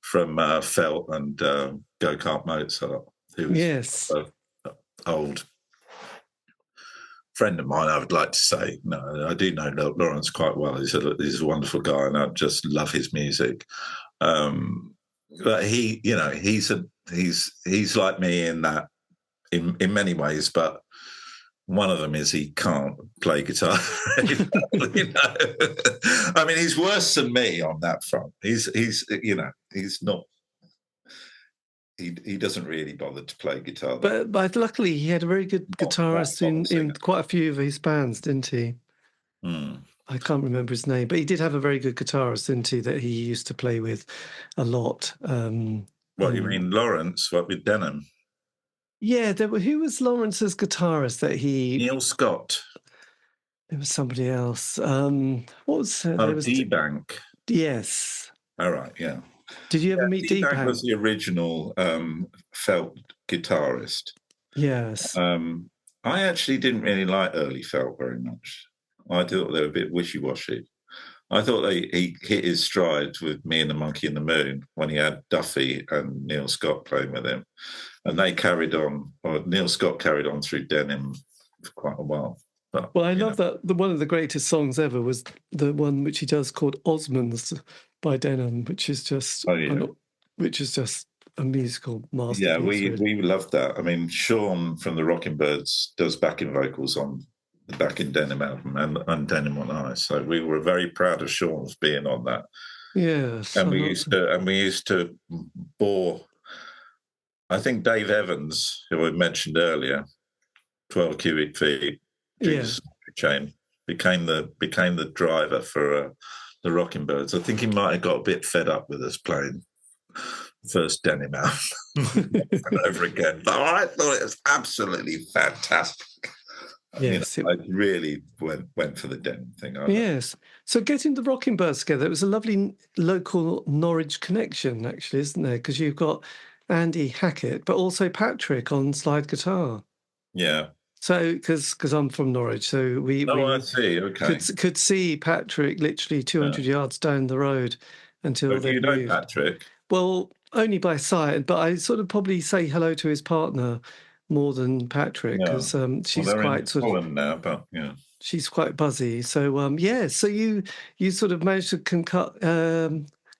from Felt and Go-Kart Mozart, who's an old friend of mine, I would like to say. No, I do know Lawrence quite well. He's a wonderful guy, and I just love his music. But he's like me in that, in many ways, but one of them is he can't play guitar. I mean, he's worse than me on that front. He's not. He doesn't really bother to play guitar. But luckily, he had a very good guitarist in quite a few of his bands, didn't he? I can't remember his name, but he did have a very good guitarist, didn't he, that he used to play with a lot. What, you mean Lawrence? What, with Denham? Yeah, who was Lawrence's guitarist that he... Neil Scott. There was somebody else. What was... there was D-Bank. Yes. All right, yeah. Did you ever meet D-Bank? D-Bank was the original Felt guitarist. Yes. I actually didn't really like early Felt very much. I thought they were a bit wishy-washy. I thought he hit his stride with Me and the Monkey and the Moon when he had Duffy and Neil Scott playing with him. And they carried on, or Neil Scott carried on through Denim for quite a while. But, Well, I love that one of the greatest songs ever was the one which he does called Osmonds by Denham, which is just a musical masterpiece. Yeah, really. we loved that. I mean, Sean from the Rockingbirds does backing vocals on the Back in Denim album and Denim on Ice. So we were very proud of Sean's being on that. Yes, And we used to bore. I think Dave Evans, who I mentioned earlier, 12 cubic feet, Jesus chain, became the driver for the Rockingbirds. I think he might have got a bit fed up with us playing first Denim album over and over again. But I thought it was absolutely fantastic. Yes, I really went for the Denim thing. Yes. So getting the Rockingbirds together, it was a lovely local Norwich connection, actually, isn't there? Because you've got Andy Hackett, but also Patrick on slide guitar. Yeah. So, because I'm from Norwich, so we I see. Okay. could see Patrick literally 200 yards down the road until they moved. You know Patrick? Well, only by sight, but I sort of probably say hello to his partner more than Patrick because she's quite sort of now, but yeah, she's quite buzzy. So so you sort of managed to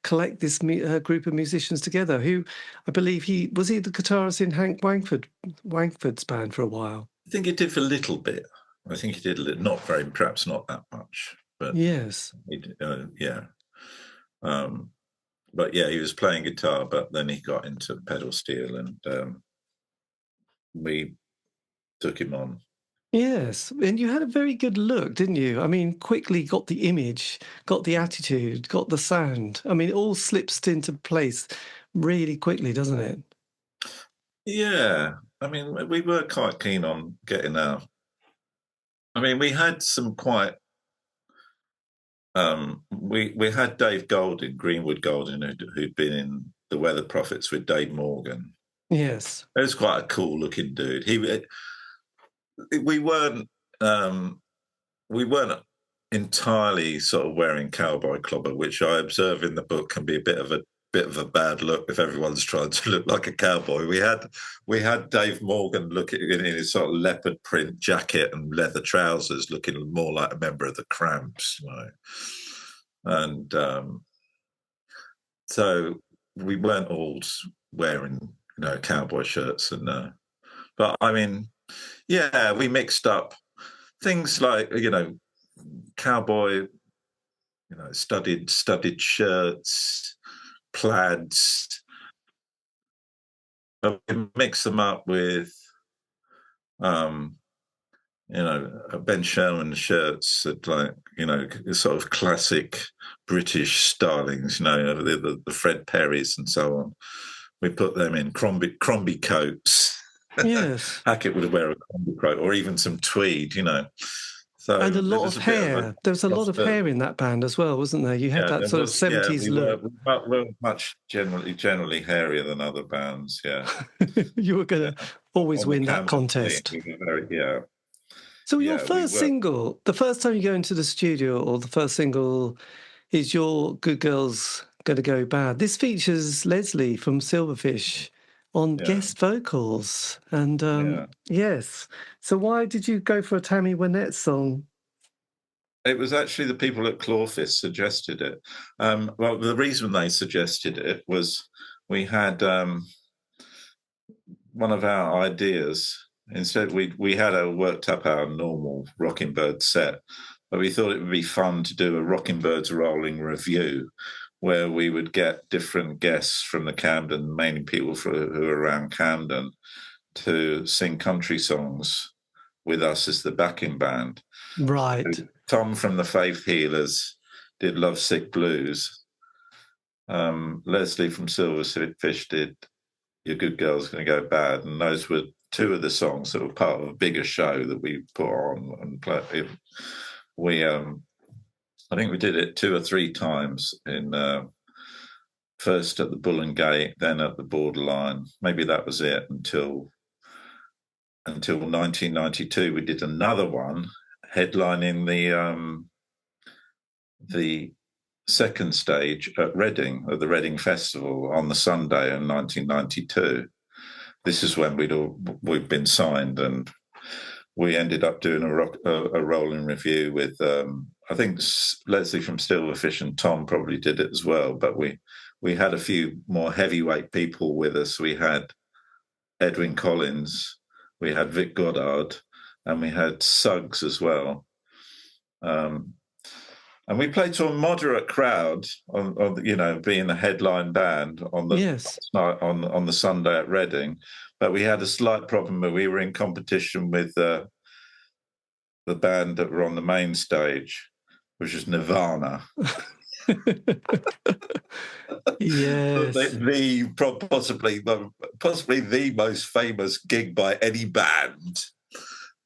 collect this group of musicians together. Who I believe he was the guitarist in Hank Wankford's band for a while. I think he did for a little bit. I think he did a little, not very, perhaps not that much, but yes, he did, yeah. But yeah, he was playing guitar, but then he got into pedal steel, and we took him on. Yes, and you had a very good look, didn't you? I mean, quickly got the image, got the attitude, got the sound. I mean, it all slips into place really quickly, doesn't it? Yeah, I mean, we were quite keen on getting our. I mean, we had some quite. We had Dave Golding, Greenwood Golding, who'd been in The Weather Prophets with Dave Morgan. Yes, it was quite a cool looking dude. We weren't entirely sort of wearing cowboy clobber, which I observe in the book can be a bit of a bad look if everyone's trying to look like a cowboy. We had Dave Morgan looking in his sort of leopard print jacket and leather trousers, looking more like a member of the Cramps, and so we weren't all wearing cowboy shirts but I mean, yeah, we mixed up things like cowboy, studded shirts, plaids. But we mix them up with, Ben Sherman shirts that sort of classic British stylings, the Fred Perrys and so on. We put them in Crombie coats. yes. Hackett would wear a Crombie coat or even some tweed, So and a lot of hair. There was a lot of hair in that band as well, wasn't there? You had that sort of 70s look. We were much generally hairier than other bands, yeah. You were going to always win that contest. We were very, So your first single, the first time you go into the studio, or the first single is Your Good Girl's Gonna Go Bad. This features Leslie from Silverfish on guest vocals. And yes. So why did you go for a Tammy Wynette song? It was actually the people at Clawfist suggested it. Well, the reason they suggested it was we had one of our ideas. Instead, we had worked up our normal Rockingbird set, but we thought it would be fun to do a Rockingbirds rolling review where we would get different guests from the Camden, mainly people who are around Camden, to sing country songs with us as the backing band. Right. So Tom from the Faith Healers did Lovesick Blues. Leslie from Silverfish did Your Good Girl's Gonna Go Bad. And those were two of the songs that were part of a bigger show that we put on and played. I think we did it 2 or 3 times first at the Bull and Gate, then at the Borderline. Maybe that was it until until 1992. We did another one headlining the second stage at Reading, at the Reading Festival on the Sunday in 1992. This is when we'd been signed, and we ended up doing a rolling review with, I think Leslie from Silverfish and Tom probably did it as well, but we had a few more heavyweight people with us. We had Edwin Collins, we had Vic Goddard, and we had Suggs as well. And we played to a moderate crowd, on being a headline band on the Sunday at Reading. But we had a slight problem where we were in competition with the band that were on the main stage, which is Nirvana. Yes. Possibly the most famous gig by any band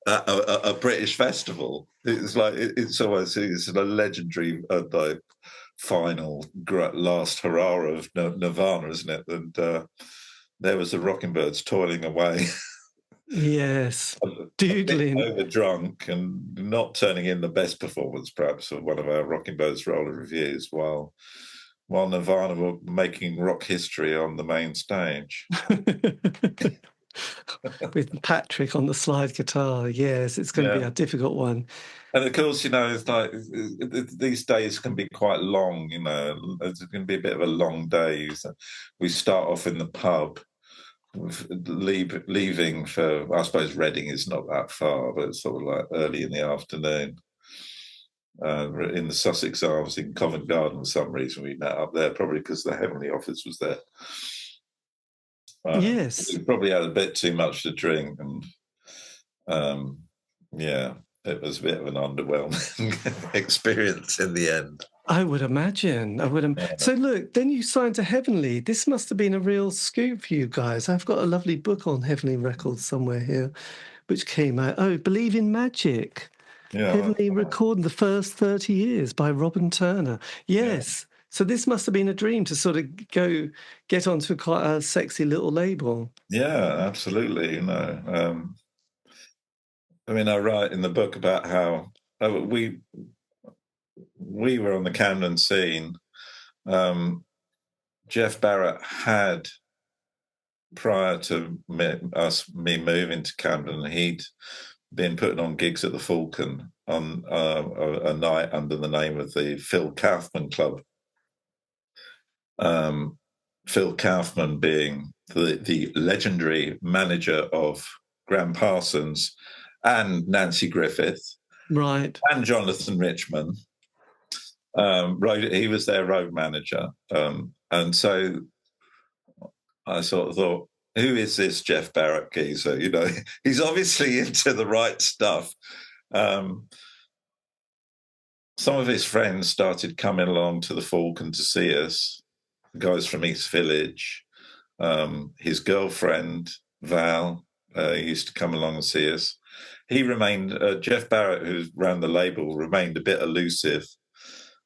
at a British festival. It's like it's a legendary final last hurrah of Nirvana, isn't it? And there was the Rockingbirds toiling away. Yes, doodling, over drunk and not turning in the best performance, perhaps, of one of our Rockingbirds roller reviews, while Nirvana were making rock history on the main stage. With Patrick on the slide guitar. Yes, it's going to be a difficult one. And of course, it's like these days can be quite long, it's going to be a bit of a long day. So we start off in the pub, leaving for, I suppose Reading is not that far, but it's sort of like early in the afternoon. In the Sussex Arms in Covent Garden, for some reason we met up there, probably because the Heavenly Office was there. Yes. We probably had a bit too much to drink, and it was a bit of an underwhelming experience in the end. I would imagine. So look, then you signed to Heavenly. This must have been a real scoop for you guys. I've got a lovely book on Heavenly Records somewhere here, which came out. Oh, Believe in Magic. Yeah, Heavenly recording the first 30 years by Robin Turner. Yes. Yeah. So this must have been a dream to sort of get onto quite a sexy little label. Yeah, absolutely. I write in the book about how we were on the Camden scene. Jeff Barrett had, prior to me moving to Camden, he'd been putting on gigs at the Falcon on a night under the name of the Phil Kaufman Club. Phil Kaufman being the legendary manager of Graham Parsons and Nancy Griffith, right, and Jonathan Richman. He was their road manager, and so I sort of thought, who is this Jeff Barrett geezer? He's obviously into the right stuff. Some of his friends started coming along to the Falcon to see us, guys from East Village. His girlfriend, Val, used to come along and see us. He remained, Jeff Barrett, who ran the label, remained a bit elusive.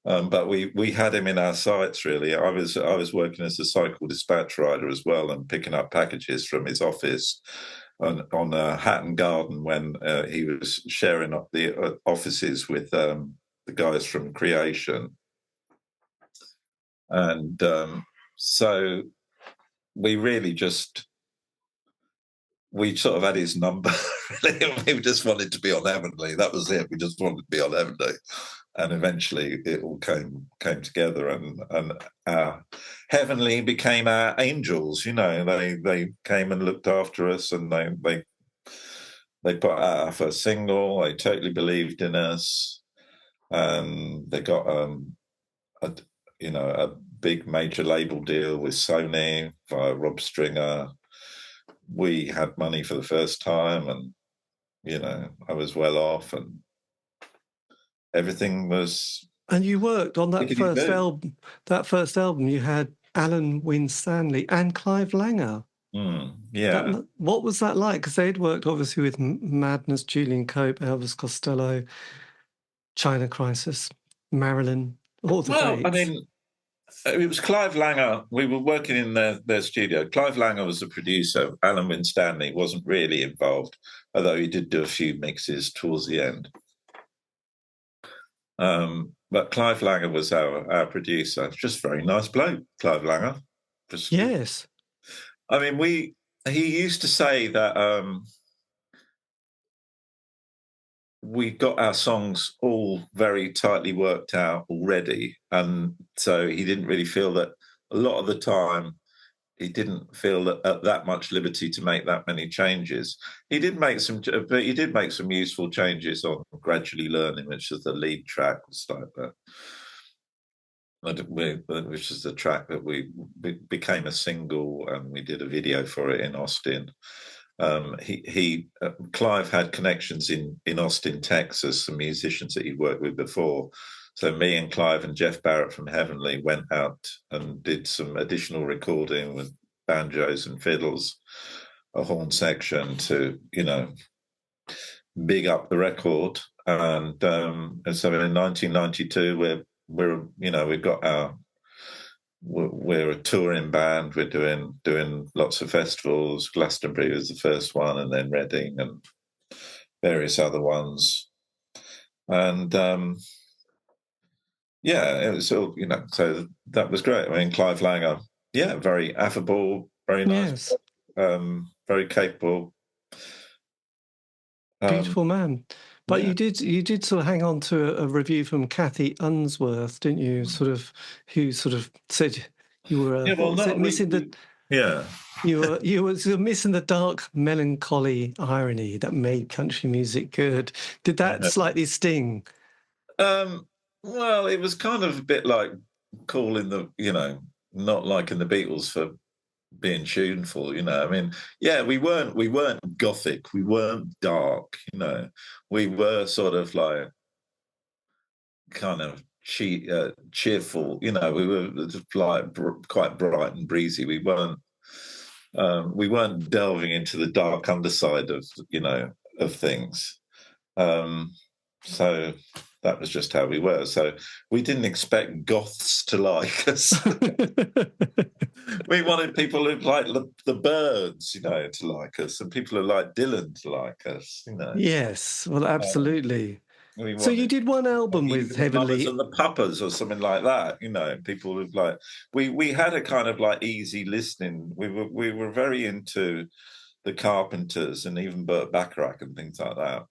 But we had him in our sights, really. I was working as a cycle dispatch rider as well, and picking up packages from his office on Hatton Garden when he was sharing up the offices with the guys from Creation. And so we really we sort of had his number. We just wanted to be on Heavenly. That was it. We just wanted to be on Heavenly. And eventually it all came together, and our Heavenly became our angels. They came and looked after us, and they put out our first single. They totally believed in us, and they got a big major label deal with Sony via Rob Stringer. We had money for the first time, and I was well off, and everything was. And you worked on that first album. That first album, you had Alan Winstanley and Clive Langer. What was that like? Because they'd worked obviously with Madness, Julian Cope, Elvis Costello, China Crisis, Marilyn, all the dates. It was Clive Langer. We were working in their studio. Clive Langer was the producer. Alan Winstanley wasn't really involved, although he did do a few mixes towards the end. But Clive Langer was our producer. Just very nice bloke, Clive Langer. Yes. I mean, he used to say that we got our songs all very tightly worked out already. And so he didn't really feel that a lot of the time, he didn't feel that much liberty to make that many changes. He did make some useful changes on Gradually Learning, which is the lead track, which is the track that we became a single, and we did a video for it in Austin. Clive had connections in Austin, Texas, some musicians that he'd worked with before. So me and Clive and Jeff Barrett from Heavenly went out and did some additional recording with banjos and fiddles, a horn section to, big up the record. And so in 1992, we're a touring band. We're doing lots of festivals. Glastonbury was the first one, and then Reading and various other ones. And it was all, so that was great. I mean, Clive Langer, very affable, very nice, yes. Very capable. Beautiful man. But you did sort of hang on to a review from Kathy Unsworth, didn't you? Who said you were missing the you were sort of missing the dark melancholy irony that made country music good. Did that slightly sting? Well, it was kind of a bit like calling not liking the Beatles for being tuneful, I mean, we weren't gothic, we weren't dark, we were sort of like kind of cheerful, we were like quite bright and breezy. We weren't delving into the dark underside of things. So that was just how we were. So we didn't expect goths to like us. We wanted people who like the Birds, to like us, and people who like Dylan to like us, Yes, well, absolutely. So you did one album with Heavenly and the Papas or something like that, people who like we had a kind of like easy listening. We were very into the Carpenters and even Burt Bacharach and things like that.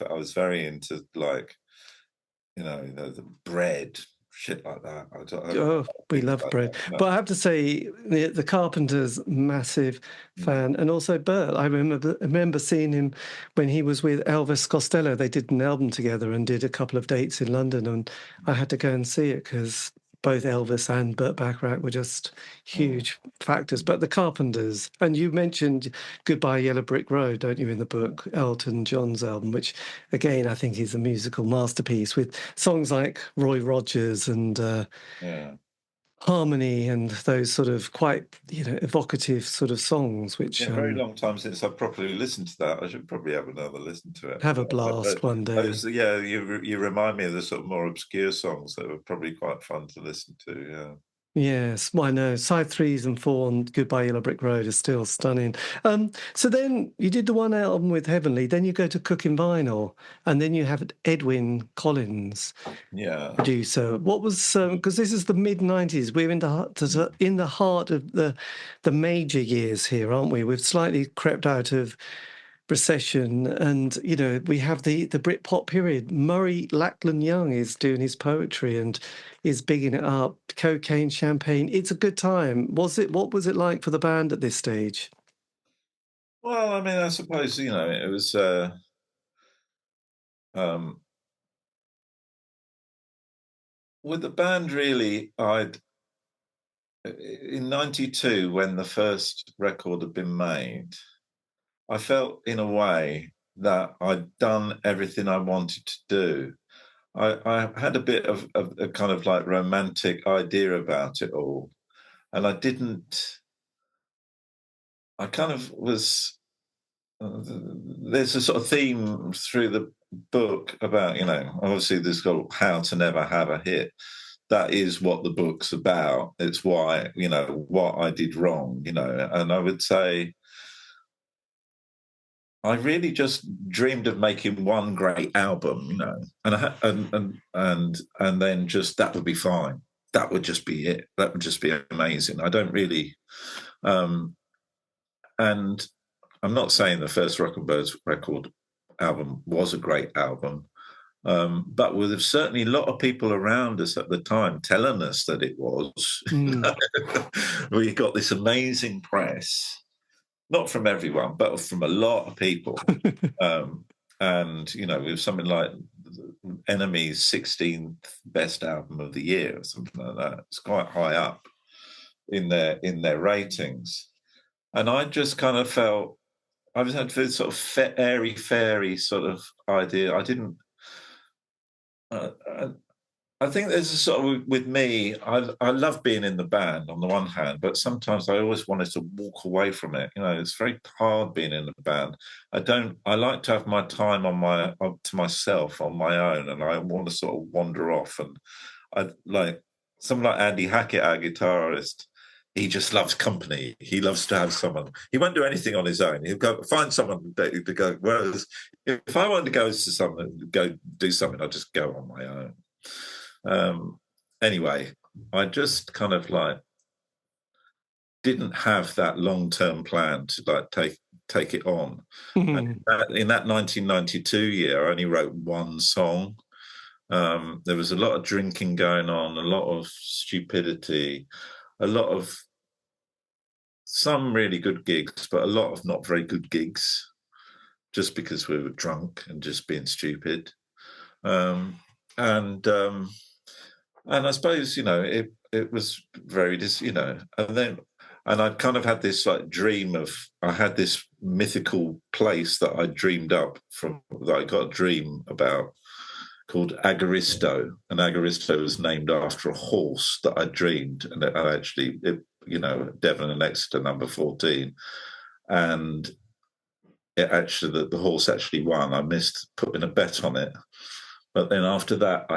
I was very into like, the Bread, shit like that. We love like Bread. But I have to say, the Carpenters, massive fan, and also Burt. I remember seeing him when he was with Elvis Costello. They did an album together and did a couple of dates in London, and I had to go and see it because both Elvis and Burt Bacharach were just huge factors. But the Carpenters, and you mentioned Goodbye Yellow Brick Road, don't you, in the book, Elton John's album, which, again, I think is a musical masterpiece with songs like Roy Rogers and Harmony and those sort of quite, evocative sort of songs, which... a very long time since I've properly listened to that. I should probably have another listen to it. Have a blast one day. You remind me of the sort of more obscure songs that were probably quite fun to listen to, Yes, well, I know. Side 3s and 4 on Goodbye Yellow Brick Road is still stunning. So then you did the one album with Heavenly, then you go to Cooking Vinyl, and then you have Edwyn Collins, producer. What was, because this is the mid-90s, we're in the heart of the major years here, aren't we? We've slightly crept out of recession, and we have the Britpop period. Murray Lackland Young is doing his poetry and is bigging it up. Cocaine, Champagne, it's a good time. What was it like for the band at this stage? Well, I mean, I suppose it was with the band really. In '92, when the first record had been made, I felt in a way that I'd done everything I wanted to do. I had a bit of a kind of like romantic idea about it all. And I kind of was, there's a sort of theme through the book about, obviously there's got How to Never Have a Hit, that is what the book's about. It's why, what I did wrong, and I would say I really just dreamed of making one great album, and then just that would be fine. That would just be it. That would just be amazing. I don't really, and I'm not saying the first Rockingbirds record album was a great album, but with certainly a lot of people around us at the time telling us that it was. We got this amazing press. Not from everyone, but from a lot of people. And, with something like Enemy's 16th best album of the year or something like that. It's quite high up in their ratings. And I just kind of felt, I was had this sort of airy-fairy sort of idea. I didn't... I think there's a sort of, with me, I love being in the band on the one hand, but sometimes I always wanted to walk away from it. It's very hard being in the band. I like to have my time to myself on my own, and I want to sort of wander off. And I like someone like Andy Hackett, our guitarist. He just loves company. He loves to have someone. He won't do anything on his own. He'll go find someone to go. Whereas if I want to go do something, I'll just go on my own. Anyway, I just kind of didn't have that long-term plan to take it on. And in that 1992 year, I only wrote one song. There was a lot of drinking going on, a lot of stupidity, a lot of some really good gigs, but a lot of not very good gigs, just because we were drunk and just being stupid. And I suppose, it was very, and I kind of had this dream of, I had this mythical place that I dreamed up that I got a dream about called Agaristo. And Agaristo was named after a horse that I dreamed. And I actually, Devon and Exeter, number 14. And the horse actually won. I missed putting a bet on it. But then after that, I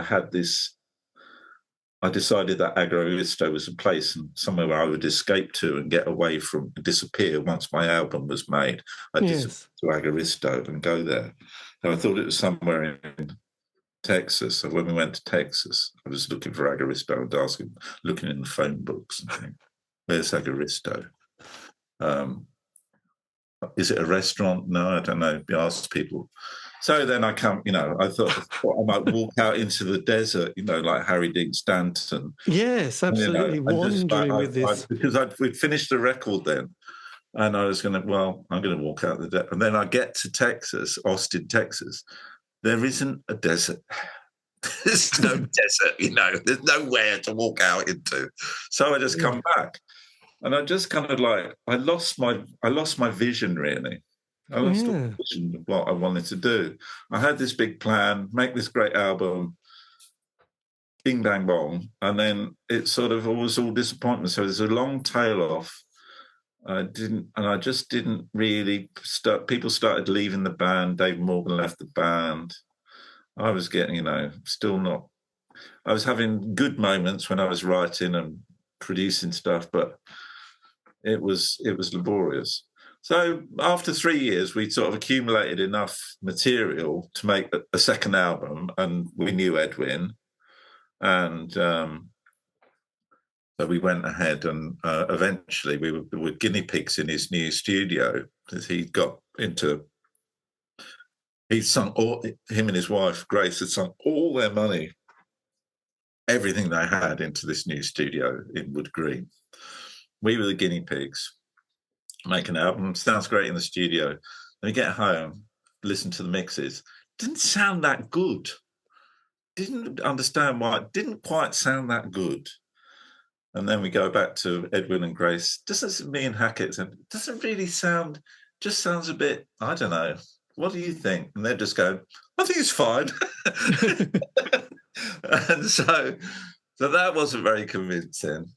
decided that Agaristo was a place and somewhere where I would escape to and get away from, disappear once my album was made. I'd disappear to Agaristo and go there. So I thought it was somewhere in Texas. So when we went to Texas, I was looking for Agaristo and looking in the phone books and thinking, where's Agaristo? Is it a restaurant? No, I don't know. I asked people. So then I thought I might walk out into the desert, like Harry Dean Stanton. Yes, absolutely. Wandering with this. Because we'd finished the record then. And I was I'm going to walk out the desert. And then I get to Texas, Austin, Texas. There isn't a desert. There's no desert, there's nowhere to walk out into. So I just come back. And I just kind of I lost my vision, really. I lost the vision of what I wanted to do. I had this big plan, make this great album, bing, bang, bong. And then it was all disappointment. So there's a long tail off. I just didn't really start. People started leaving the band. Dave Morgan left the band. I was getting, still not. I was having good moments when I was writing and producing stuff, but it was laborious. So after 3 years, we sort of accumulated enough material to make a second album, and we knew Edwin, and so we went ahead, and eventually we were guinea pigs in his new studio because him and his wife Grace had sunk all their money, everything they had, into this new studio in Wood Green. We were the guinea pigs. Make an album, sounds great in the studio. Then we get home, listen to the mixes. Didn't sound that good. Didn't understand why it didn't quite sound that good. And then we go back to Edwin and Grace. Me and Hackett, doesn't really sound, just sounds a bit, I don't know. What do you think? And they're just going, I think it's fine. And so that wasn't very convincing.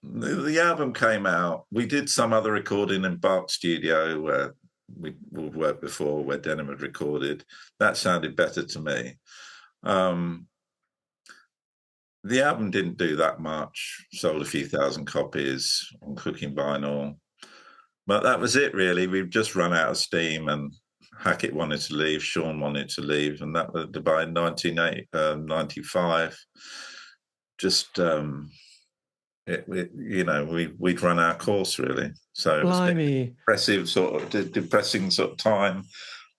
The album came out. We did some other recording in Bark Studio where we worked before, where Denham had recorded. That sounded better to me. The album didn't do that much, sold a few thousand copies on cooking vinyl. But that was it, really. We've just run out of steam, and Hackett wanted to leave, Sean wanted to leave, and that was by 1995. Just, we'd run our course, really. So it was a Blimey. depressing sort of time,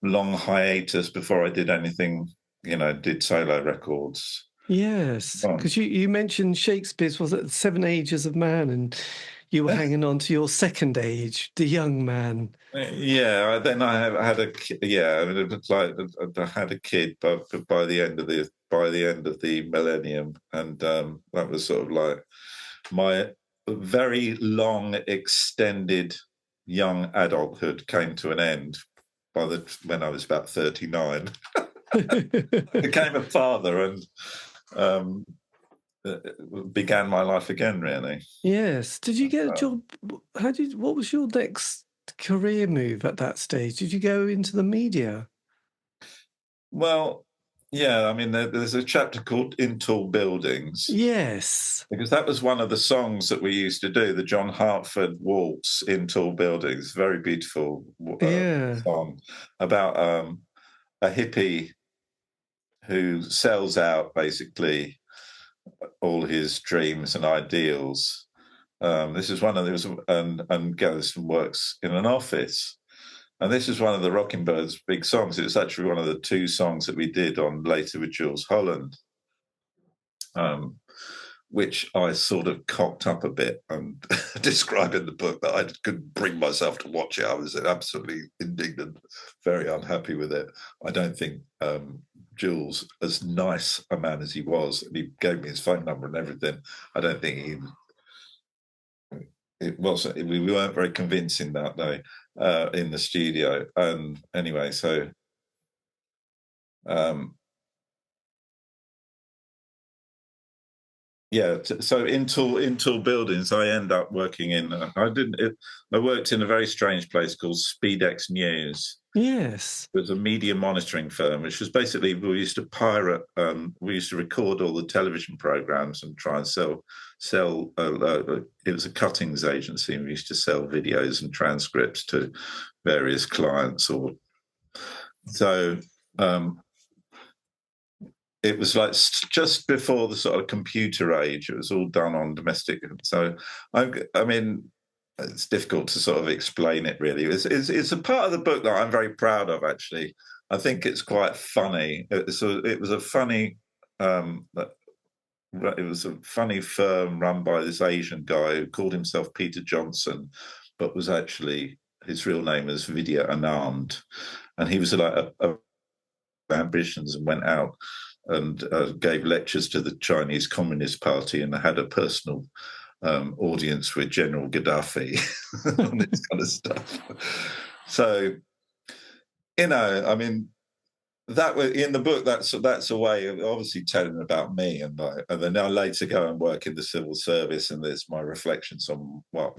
long hiatus before I did anything, did solo records. Yes, because you mentioned Shakespeare's, was it 7 Ages of Man, and you were hanging on to your second age, the young man. Yeah, then I had a it was like I had a kid, but by the end of the millennium, and that was sort of like my very long extended young adulthood came to an end when I was about 39. Became a father and began my life again, really. Yes. Did you get a job? What was your next career move at that stage? Did you go into the media? Well, yeah, I mean, there's a chapter called In Tall Buildings. Yes. Because that was one of the songs that we used to do, the John Hartford Waltz in Tall Buildings. Very beautiful song about a hippie who sells out basically all his dreams and ideals. This is one of those, and Gallison works in an office. And this is one of the Rockingbirds' big songs. It was actually one of the 2 songs that we did on later with Jules Holland, which I sort of cocked up a bit and describe in the book that I couldn't bring myself to watch it. I was absolutely indignant, very unhappy with it. I don't think Jules, as nice a man as he was, and he gave me his phone number and everything, I don't think we weren't very convincing that day in the studio. Anyway, so so in tall buildings, I end up working in. I worked in a very strange place called Speedex News. Yes, it was a media monitoring firm, which was basically we used to pirate. We used to record all the television programs and try and sell. It was a cuttings agency, and we used to sell videos and transcripts to various clients. It was like just before the sort of computer age. It was all done on domestic. So, I mean, it's difficult to sort of explain it, really. It's a part of the book that I'm very proud of, actually. I think it's quite funny. It was a funny firm run by this Asian guy who called himself Peter Johnson, but was actually, his real name was Vidya Anand. And he was like a ambitions and went out and gave lectures to the Chinese Communist Party and had a personal audience with General Gaddafi on this kind of stuff. So, I mean, that was in the book. That's a way of obviously telling about me, and then I later go and work in the civil service, and there's my reflections on what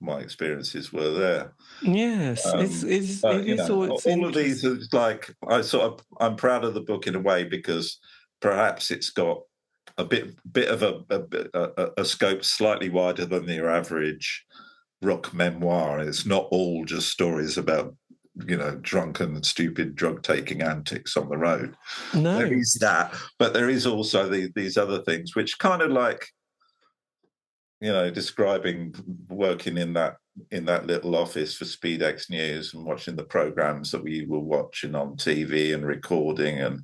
my experiences were there. Yes, all of these are like I'm proud of the book in a way because perhaps it's got a bit of a scope slightly wider than your average rock memoir. It's not all just stories about drunken, stupid, drug-taking antics on the road. No, there is that, but there is also these other things, which kind of like describing working in that little office for Speedex News and watching the programs that we were watching on TV and recording, and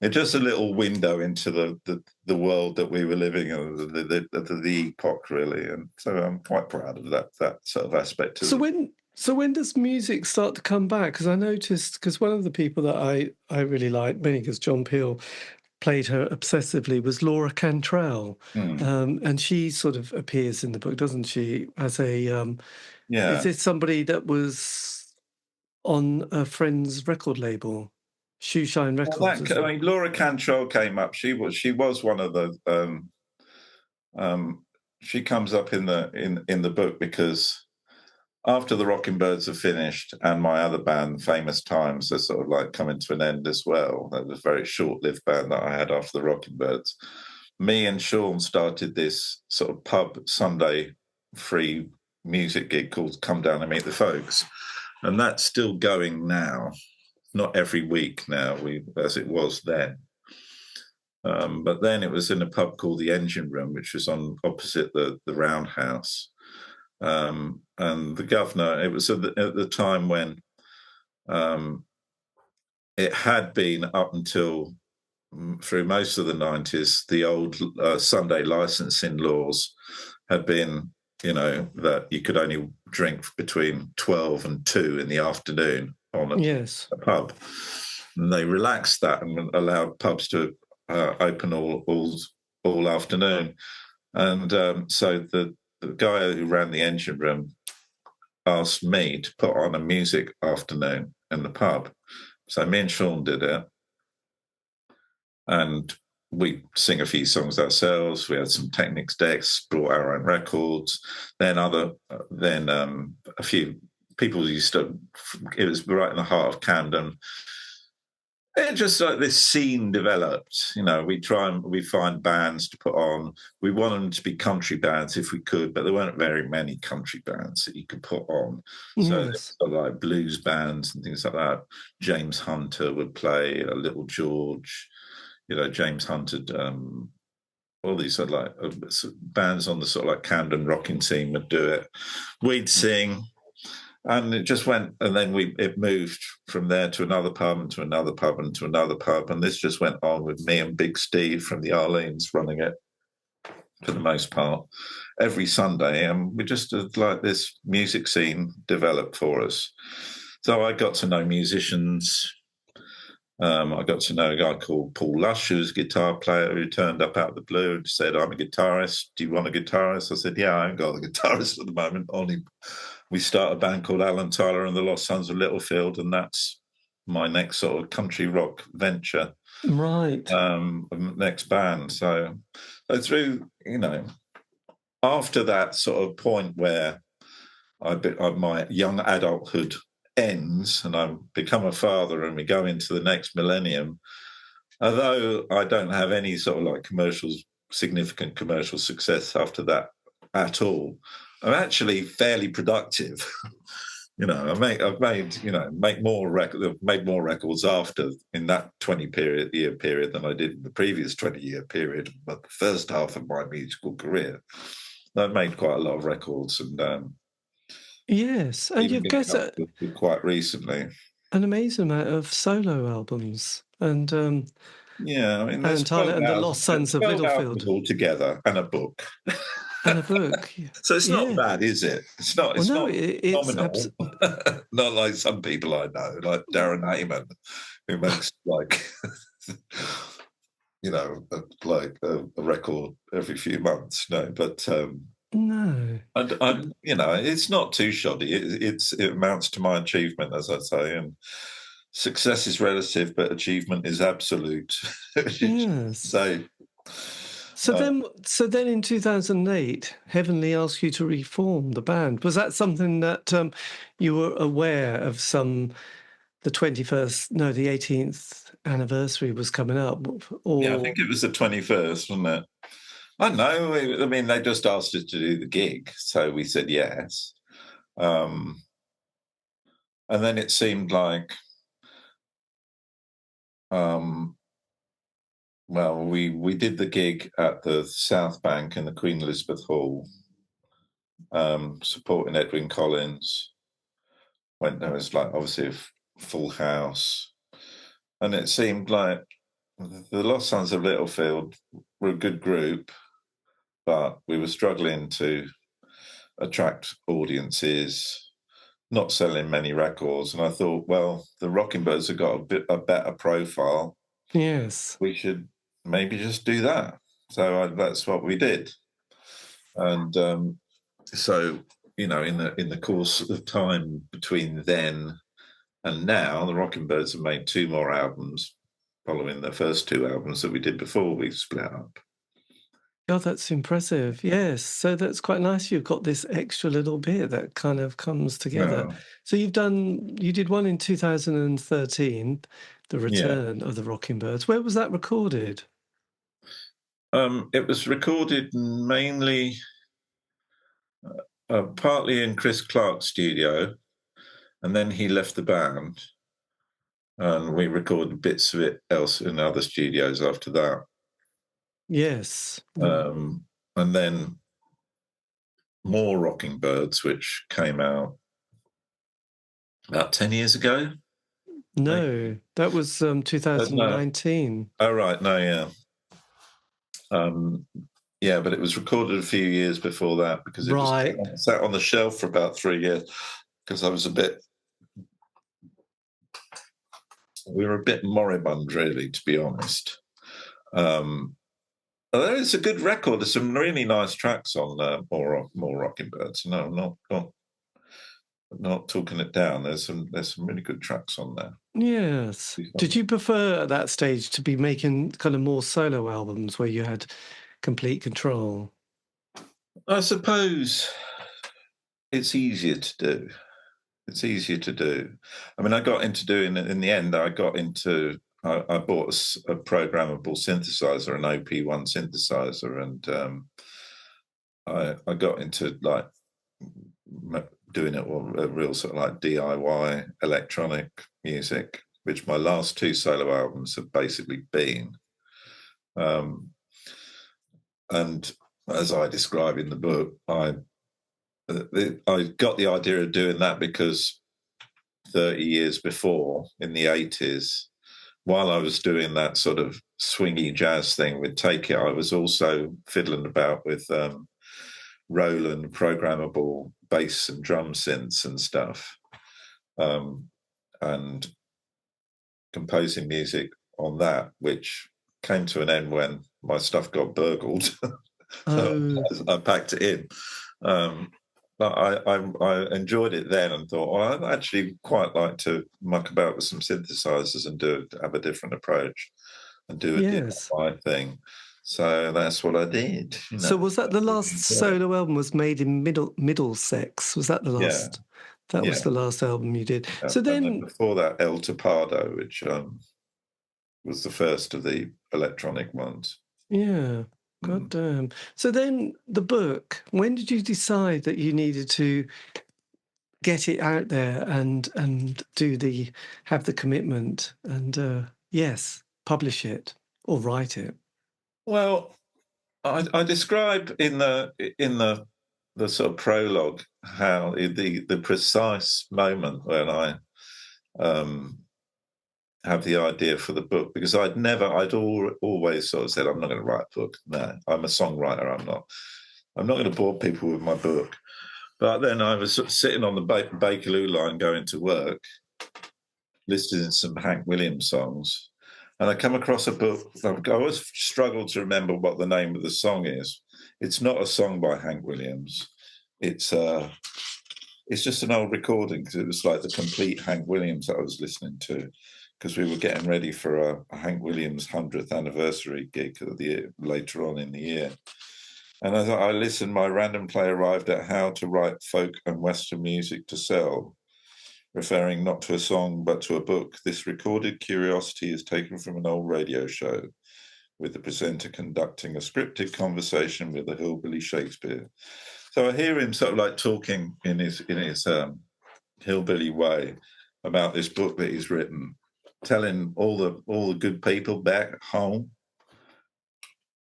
it's just a little window into the world that we were living in, the epoch, really. And so I'm quite proud of that sort of aspect of it. So when does music start to come back? Because I noticed, because one of the people that I really like, mainly because John Peel played her obsessively, was Laura Cantrell. And she sort of appears in the book, doesn't she, as a... Is this somebody that was on a friend's record label? Shoeshine Records. Laura Cantrell came up. She was one of the... she comes up in the book because after the Rockingbirds are finished and my other band, Famous Times, are sort of like coming to an end as well. That was a very short-lived band that I had after the Rockingbirds. me and Sean started this sort of pub Sunday free music gig called Come Down and Meet the Folks. And that's still going now. Not every week now, as it was then. But then it was in a pub called the Engine Room, which was on opposite the Roundhouse. And the governor, it was at the time when it had been up until through most of the 90s, the old Sunday licensing laws had been, that you could only drink between 12 and 2 in the afternoon on a pub. And they relaxed that and allowed pubs to open all afternoon. And so the guy who ran the Engine Room asked me to put on a music afternoon in the pub. So me and Sean did it. And we sing a few songs ourselves. We had some Technics decks, brought our own records. Then a few people used to. It was right in the heart of Camden. It just like this scene developed. We find bands to put on. We want them to be country bands if we could, but there weren't very many country bands that you could put on. So like blues bands and things like that. James Hunter would play, Little George. James Hunter, all these sort of like bands on the sort of like Camden rocking scene would do it. We'd sing, and it just went, and then it moved from there to another pub and to another pub and to another pub, and this just went on with me and Big Steve from the Arlenes running it for the most part every Sunday, and we just like this music scene developed for us. So I got to know musicians. I got to know a guy called Paul Lush, who was a guitar player, who turned up out of the blue and said, "I'm a guitarist. Do you want a guitarist?" I said, "Yeah, I ain't got a guitarist at the moment. We start a band called Alan Tyler and the Lost Sons of Littlefield, and that's my next sort of country rock venture." Right. Next band. So through, after that sort of point where my young adulthood ends and I've become a father and we go into the next millennium, although I don't have any sort of like significant commercial success after that at all, I'm actually fairly productive. I've made more records after in that 20-year period than I did in the previous 20-year period. But the first half of my musical career, I've made quite a lot of records and yes, and you've got quite recently an amazing amount of solo albums, and there's Tyler and the Lost Sons of Littlefield all together, and a book. And a book. So it's not bad, is it? It's not. It's not nominal. Not like some people I know, like Darren Hayman, who makes like a record every few months. No, but no, it's not too shoddy. It amounts to my achievement, as I say, and success is relative, but achievement is absolute. Yes. So then in 2008, Heavenly asked you to reform the band. Was that something that you were aware of the 18th anniversary was coming up? Or... Yeah, I think it was the 21st, wasn't it? I don't know. I mean, they just asked us to do the gig, so we said yes. And then it seemed like, we did the gig at the South Bank in the Queen Elizabeth Hall, supporting Edwyn Collins. When there was obviously a full house, and it seemed like the Lost Sons of Littlefield were a good group, but we were struggling to attract audiences, not selling many records. And I thought, well, the Rockingbirds have got a better profile. Yes, we should maybe just do that. So that's what we did. And so, in the course of time between then and now, the Rockingbirds have made 2 more albums following the first 2 albums that we did before we split up. Oh, that's impressive. Yes. So that's quite nice. You've got this extra little bit that kind of comes together. Yeah. So you did one in 2013, The Return of the Rockingbirds. Where was that recorded? It was recorded mainly, partly in Chris Clark's studio, and then he left the band, and we recorded bits of it else in other studios after that. Yes. And then more Rockingbirds, which came out about 10 years ago. No, that was 2019. Oh, right. No, yeah. Yeah, but it was recorded a few years before that because it was sat on the shelf for about 3 years because we were a bit moribund, really, to be honest. It's a good record. There's some really nice tracks on more Rockingbirds. No, not talking it down. There's some really good tracks on there. Yes. Did you prefer at that stage to be making kind of more solo albums where you had complete control? I suppose it's easier to do. I mean, I got into doing it in the end. I bought a programmable synthesizer, an OP1 synthesizer, and I got into like doing it all a real sort of like DIY electronic music, which my last 2 solo albums have basically been. And as I describe in the book, I got the idea of doing that because 30 years before, in the 80s, while I was doing that sort of swingy jazz thing with Take It, I was also fiddling about with Roland programmable bass and drum synths and stuff, and composing music on that, which came to an end when my stuff got burgled. So I packed it in. But I enjoyed it then and thought, well, I'd actually quite like to muck about with some synthesizers and have a different approach and do a DIY thing. So that's what I did. So was that the last solo album was made in Middlesex? Was that the last? Yeah. That was the last album you did. So then before that, El Tapado, which was the first of the electronic ones. Yeah. God damn. So then the book, when did you decide that you needed to get it out there and have the commitment and publish it or write it? Well, I describe in the sort of prologue how the precise moment when I have the idea for the book, because I'd always sort of said, I'm not going to write a book. No, I'm a songwriter. I'm not going to bore people with my book. But then I was sort of sitting on the Bakerloo line going to work, listening to some Hank Williams songs, and I come across a book. I always struggle to remember what the name of the song is. It's not a song by Hank Williams. It's just an old recording, because it was like the complete Hank Williams that I was listening to, because we were getting ready for a Hank Williams 100th anniversary gig later on in the year. And as I listened, my random play arrived at how to write folk and Western music to sell, referring not to a song but to a book. This recorded curiosity is taken from an old radio show, with the presenter conducting a scripted conversation with a hillbilly Shakespeare. So I hear him sort of like talking in his hillbilly way about this book that he's written, telling all the good people back home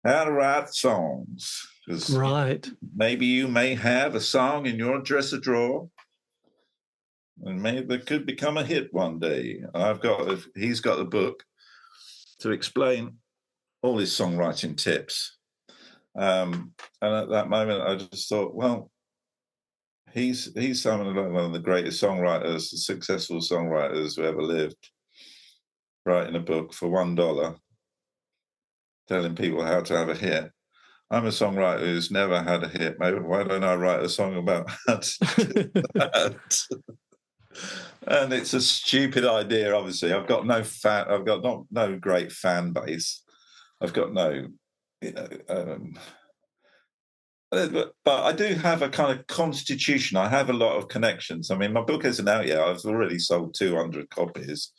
how to write songs. Right. Maybe you may have a song in your dresser drawer, and maybe it could become a hit one day. He's got a book to explain all his songwriting tips. And at that moment, I just thought, well, he's one of the greatest songwriters, successful songwriters who ever lived, writing a book for $1, telling people how to have a hit. I'm a songwriter who's never had a hit. Maybe why don't I write a song about that? And it's a stupid idea. Obviously, I've got no great fan base. I've got no, but I do have a kind of constitution. I have a lot of connections. I mean, my book isn't out yet. I've already sold 200 copies,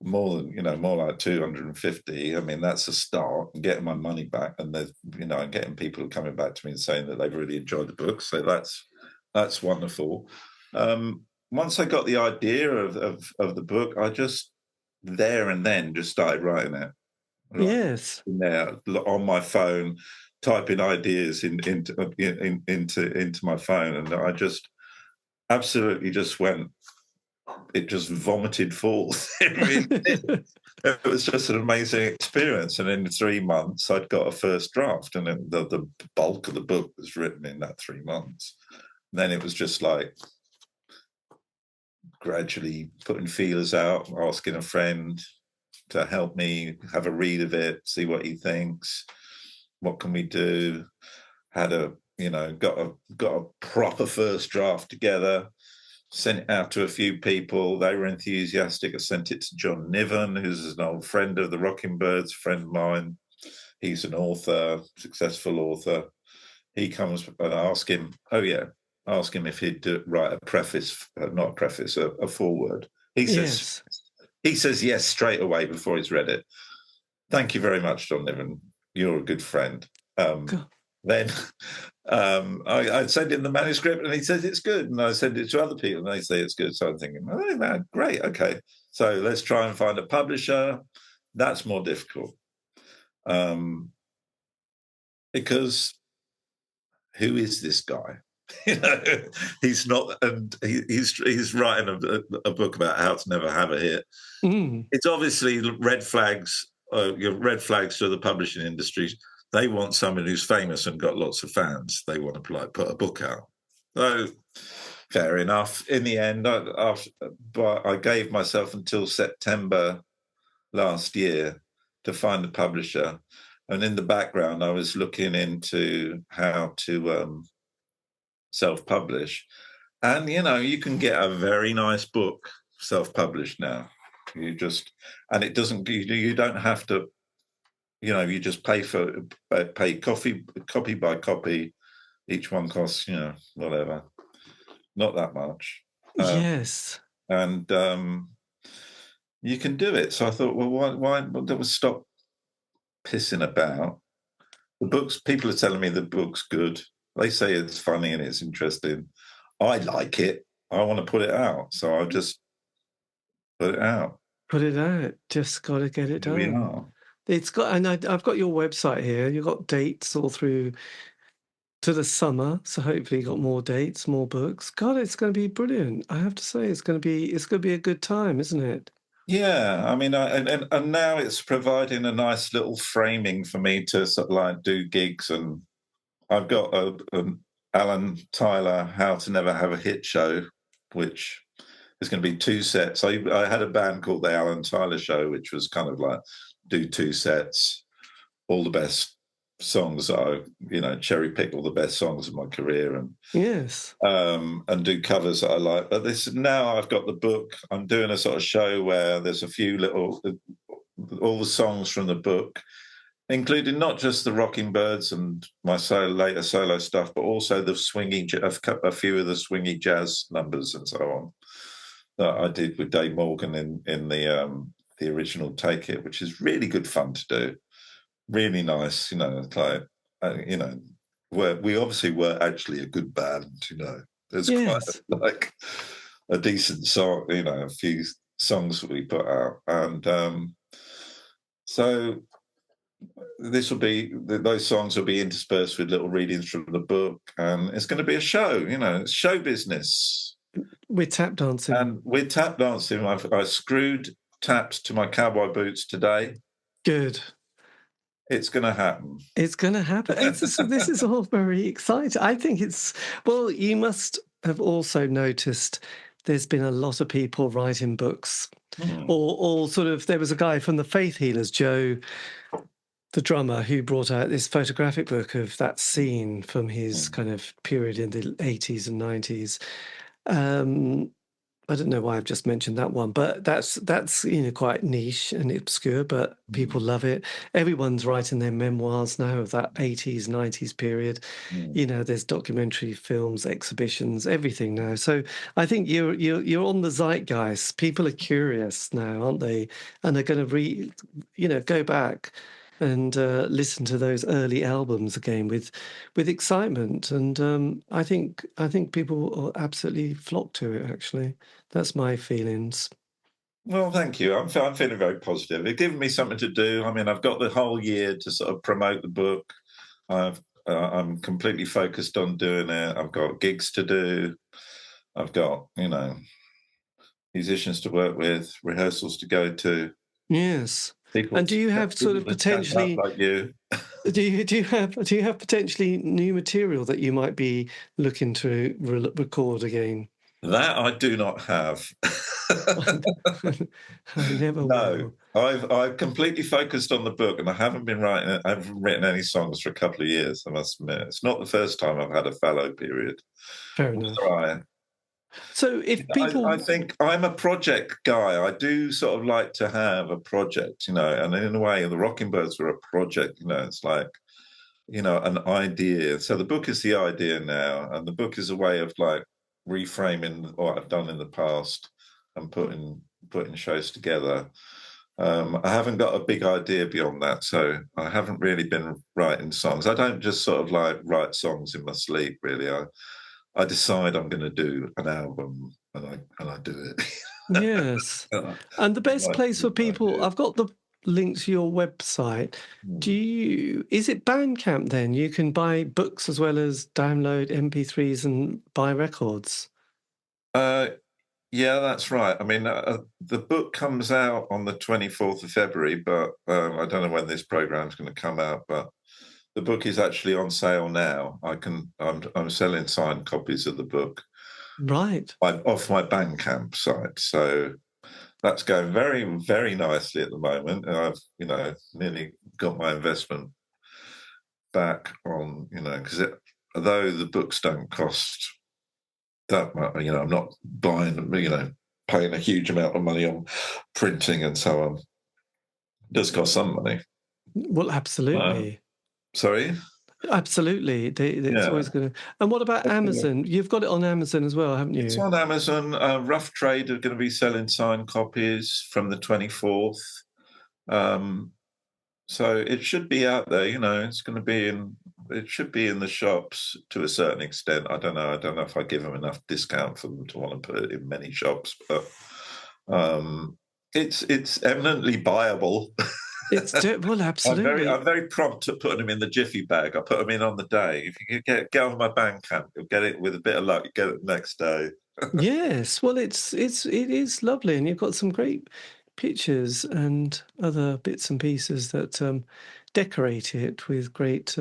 more like 250. I mean, that's a start. I'm getting my money back, and there's, I'm getting people coming back to me and saying that they've really enjoyed the book. So that's wonderful. Once I got the idea of the book, I just there and then just started writing it. Yes. There on my phone, typing ideas into my phone, and I just absolutely just went. It just vomited forth. It really did. It was just an amazing experience. And in 3 months, I'd got a first draft, and then the bulk of the book was written in that 3 months. And then it was just like gradually putting feelers out, asking a friend to help me have a read of it, see what he thinks. What can we do? Got a proper first draft together. Sent it out to a few people. They were enthusiastic. I sent it to John Niven, who's an old friend of the Rockingbirds, friend of mine. He's an author, successful author. He comes and I ask him if he'd write a preface, not a preface, a foreword. He says yes straight away before he's read it. Thank you very much, John Niven. You're a good friend. Then I send him the manuscript and he says it's good, and I send it to other people and they say it's good. So I'm thinking, oh man, great, okay. So let's try and find a publisher. That's more difficult because who is this guy? He's not, and he's writing a book about how to never have a hit. It's obviously red flags. Red flags to the publishing industry. They want someone who's famous and got lots of fans. They want to put a book out. So fair enough. In the end, I gave myself until September last year to find a publisher. And in the background, I was looking into how to self-publish. And, you can get a very nice book self-published now. You don't have to, you just pay copy by copy. Each one costs, whatever, not that much. Yes. And you can do it. So I thought, well, why don't we stop pissing about? The books, people are telling me the book's good. They say it's funny and it's interesting. I like it. I want to put it out. So I'll just put it out. Just got to get it done. We are. It's got, and I've got your website here. You've got dates all through to the summer, so hopefully you got more dates, more books. God, it's going to be brilliant. I have to say, it's going to be a good time, isn't it? Yeah, I mean, and now it's providing a nice little framing for me to sort of like do gigs, and I've got an Alan Tyler How to Never Have a Hit show, which is going to be 2 sets. I had a band called the Alan Tyler Show, which was kind of like do 2 sets, all the best songs that I, cherry pick all the best songs of my career, and yes, and do covers that I like. But now I've got the book. I'm doing a sort of show where there's a few all the songs from the book, including not just the Rockingbirds and my later solo stuff, but also the swingy, a few of the swingy jazz numbers and so on that I did with Dave Morgan in the original Take It, which is really good fun to do. Really nice, like, where we obviously were actually a good band, There's quite like a decent song, a few songs that we put out. And so those songs will be interspersed with little readings from the book, and it's going to be a show, it's show business. We're tap dancing. And we're tap dancing. I screwed taps to my cowboy boots today. Good. It's going to happen. It's going to happen. This is all very exciting. I think you must have also noticed there's been a lot of people writing books or sort of, there was a guy from the Faith Healers, Joe, the drummer, who brought out this photographic book of that scene from his kind of period in the 80s and 90s. I don't know why I've just mentioned that one, but that's quite niche and obscure, but people love it. Everyone's writing their memoirs now of that 80s, 90s period. There's documentary films, exhibitions, everything now. So I think you're on the zeitgeist. People are curious now, aren't they? And they're going to go back and listen to those early albums again with excitement. And I think people will absolutely flock to it. Actually, that's my feelings. Well, thank you. I'm feeling very positive. It's given me something to do. I mean, I've got the whole year to sort of promote the book. I'm completely focused on doing it. I've got gigs to do. I've got, musicians to work with, rehearsals to go to. Yes. People, And do you have sort of people to stand up potentially? like you. Do you have potentially new material that you might be looking to record again? That I do not have. I never No, will. I've completely focused on the book, and I haven't been writing. I haven't written any songs for a couple of years. I must admit, it's not the first time I've had a fallow period. Fair I'll enough. try. So if people, I think I'm a project guy. I do sort of like to have a project, and in a way, the Rockingbirds were a project. It's like, an idea. So the book is the idea now, and the book is a way of like reframing what I've done in the past and putting shows together. I haven't got a big idea beyond that, so I haven't really been writing songs. I don't just sort of like write songs in my sleep, really. I decide I'm going to do an album, and I do it. yes, I and the best like place for people, ideas. I've got the links to your website. Is it Bandcamp then? You can buy books as well as download MP3s and buy records. Uh, yeah, that's right. I mean, the book comes out on the 24th of February, but I don't know when this program's going to come out. But the book is actually on sale now. I'm selling signed copies of the book Right. off my Bandcamp site. So that's going very, very nicely at the moment. And I've, nearly got my investment back on, because although the books don't cost that much, I'm not buying, paying a huge amount of money on printing and so on. It does cost some money. Well, absolutely. Sorry? Absolutely. It's Yeah. always going to. And what about Amazon? You've got it on Amazon as well, haven't It's you? on Amazon. Rough Trade are going to be selling signed copies from the 24th. So it should be out there, it's going to be it should be in the shops to a certain extent. I don't know if I give them enough discount for them to want to put it in many shops, but it's eminently buyable. Well, absolutely. I'm very prompt at putting them in the jiffy bag. I put them in on the day. If you get on my Bandcamp, you'll get it with a bit of luck. You get it the next day. Yes. Well, it is lovely, and you've got some great pictures and other bits and pieces that decorate it with great,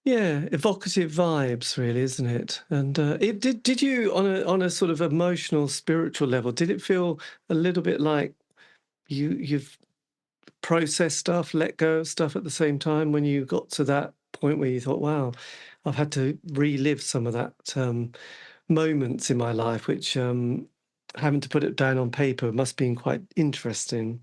evocative vibes, really, isn't it? And did you on a sort of emotional, spiritual level, did it feel a little bit like you've processed stuff, let go of stuff at the same time when you got to that point where you thought, wow, I've had to relive some of that moments in my life, which having to put it down on paper must have been quite interesting.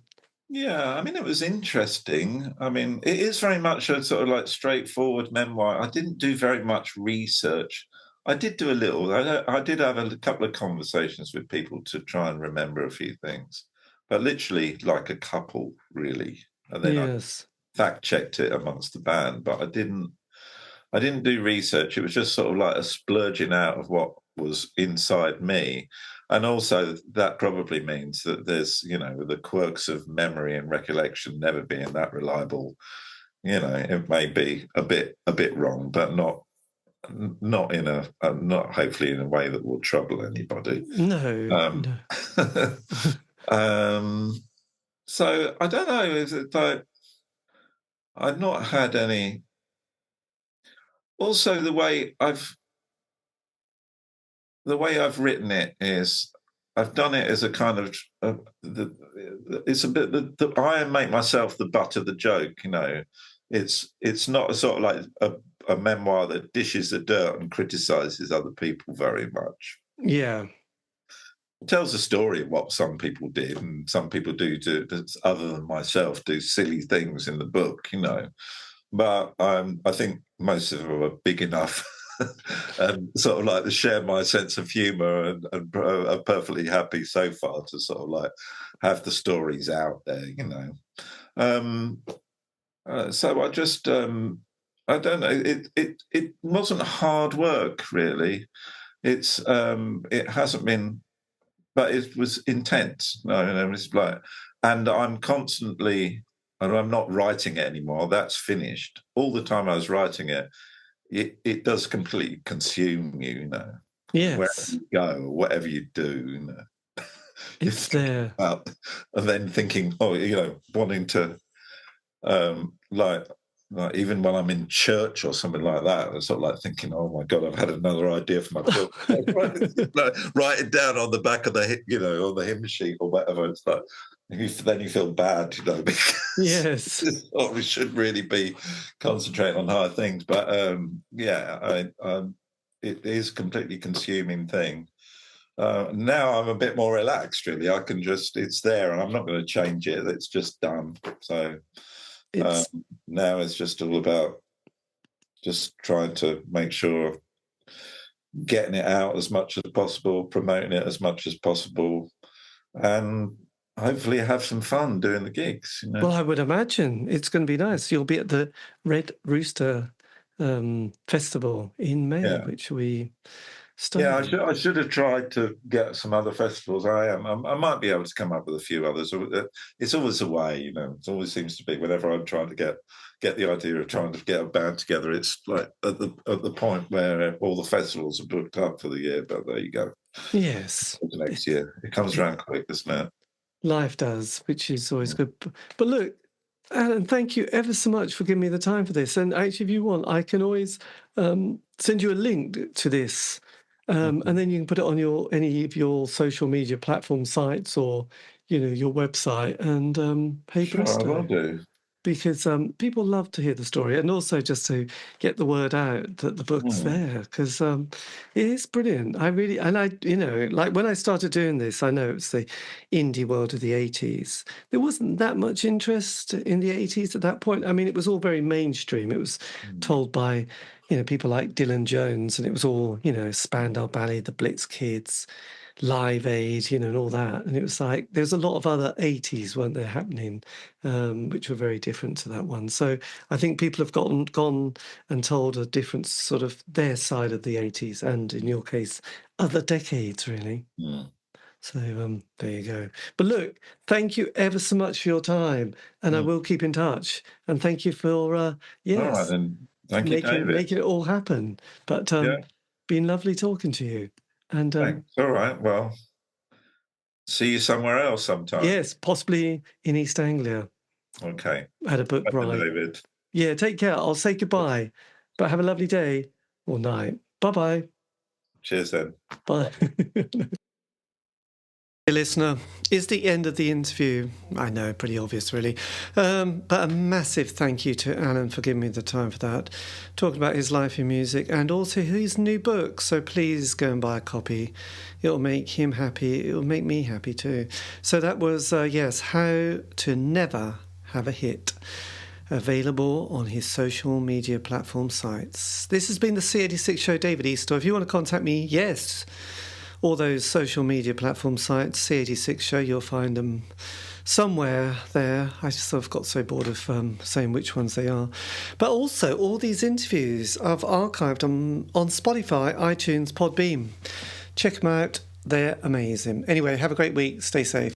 Yeah, I mean, it was interesting. I mean, it is very much a sort of like straightforward memoir. I didn't do very much research. I did do a little. I did have a couple of conversations with people to try and remember a few things, but literally like a couple, really. And then I Yes. fact checked it amongst the band, but I didn't. I didn't do research. It was just sort of like a splurging out of what was inside me. And also that probably means that there's, the quirks of memory and recollection never being that reliable. It may be a bit wrong, but not in a not hopefully in a way that will trouble anybody. No, Um, no. so I don't know. Is it like I've not had any. Also, the way I've written it is I've done it as a kind of it's a bit I make myself the butt of the joke. It's not a sort of like a memoir that dishes the dirt and criticizes other people very much. Yeah. tells a story of what some people did, and some people do, other than myself, do silly things in the book, you know. But I think most of them are big enough and sort of like to share my sense of humour, and are perfectly happy so far to sort of like have the stories out there, you know. So I just I don't know. It wasn't hard work really. It hasn't been, but it was intense. No, it's like, and I'm constantly, and I'm not writing it anymore. That's finished. All the time I was writing it, it does completely consume you, you know. Wherever Yes. you go, or whatever you do, you know. It's there. About, and then thinking, oh, you know, wanting to, like even when I'm in church or something like that, I'm sort of like thinking, oh my God, I've had another idea for my book. Write it down on the back of the, you know, on the hymn sheet or whatever. It's like, then you feel bad, you know, because Yes. we should really be concentrating on hard things. But it is a completely consuming thing. Now I'm a bit more relaxed, really. I can just, it's there and I'm not going to change it. It's just done. So now it's just all about just trying to make sure getting it out as much as possible, promoting it as much as possible, and hopefully have some fun doing the gigs. You know? Well, I would imagine it's going to be nice. You'll be at the Red Rooster Festival in May, which we started. Yeah, I should have tried to get some other festivals. I might be able to come up with a few others. It's always a way, you know. It always seems to be whenever I'm trying to get the idea of trying to get a band together. It's like at the point where all the festivals are booked up for the year. But there you go. Yes, the next year it comes around quick, doesn't it? Life does, which is always good. But look, Alan, thank you ever so much for giving me the time for this. And actually, if you want, I can always send you a link to this. And then you can put it on any of your social media platform sites, or, you know, your website, and hey, Sure, I will do. Because people love to hear the story, and also just to get the word out that the book's there, because it is brilliant. You know, like when I started doing this, I know it's the indie world of the 80s. There wasn't that much interest in the 80s at that point. I mean, it was all very mainstream. It was told by, you know, people like Dylan Jones, and it was all, you know, Spandau Ballet, the Blitz Kids, Live Aid, you know, and all that. And it was like, there's a lot of other 80s, weren't there, happening, which were very different to that one. So I think people have gone and told a different sort of their side of the 80s, and in your case, other decades, really. So there you go. But look, thank you ever so much for your time, and I will keep in touch. And thank you for, all right, then. Thank you, David. Making it all happen. But been lovely talking to you. And thanks. All right. Well, see you somewhere else sometime. Yes, possibly in East Anglia. Okay. Had a book right. David. Yeah, take care. I'll say goodbye, but have a lovely day or night. Bye-bye. Cheers then. Bye. Hey, listener, is the end of the interview. I know, pretty obvious, really. But a massive thank you to Alan for giving me the time for that, talking about his life in music and also his new book. So please go and buy a copy. It'll make him happy. It'll make me happy too. So that was, How to Never Have a Hit, available on his social media platform sites. This has been the C86 Show, David Eastaugh. If you want to contact me, yes, all those social media platform sites, C86 Show, you'll find them somewhere there. I just sort of got so bored of saying which ones they are. But also, all these interviews I've archived on Spotify, iTunes, Podbean. Check them out. They're amazing. Anyway, have a great week. Stay safe.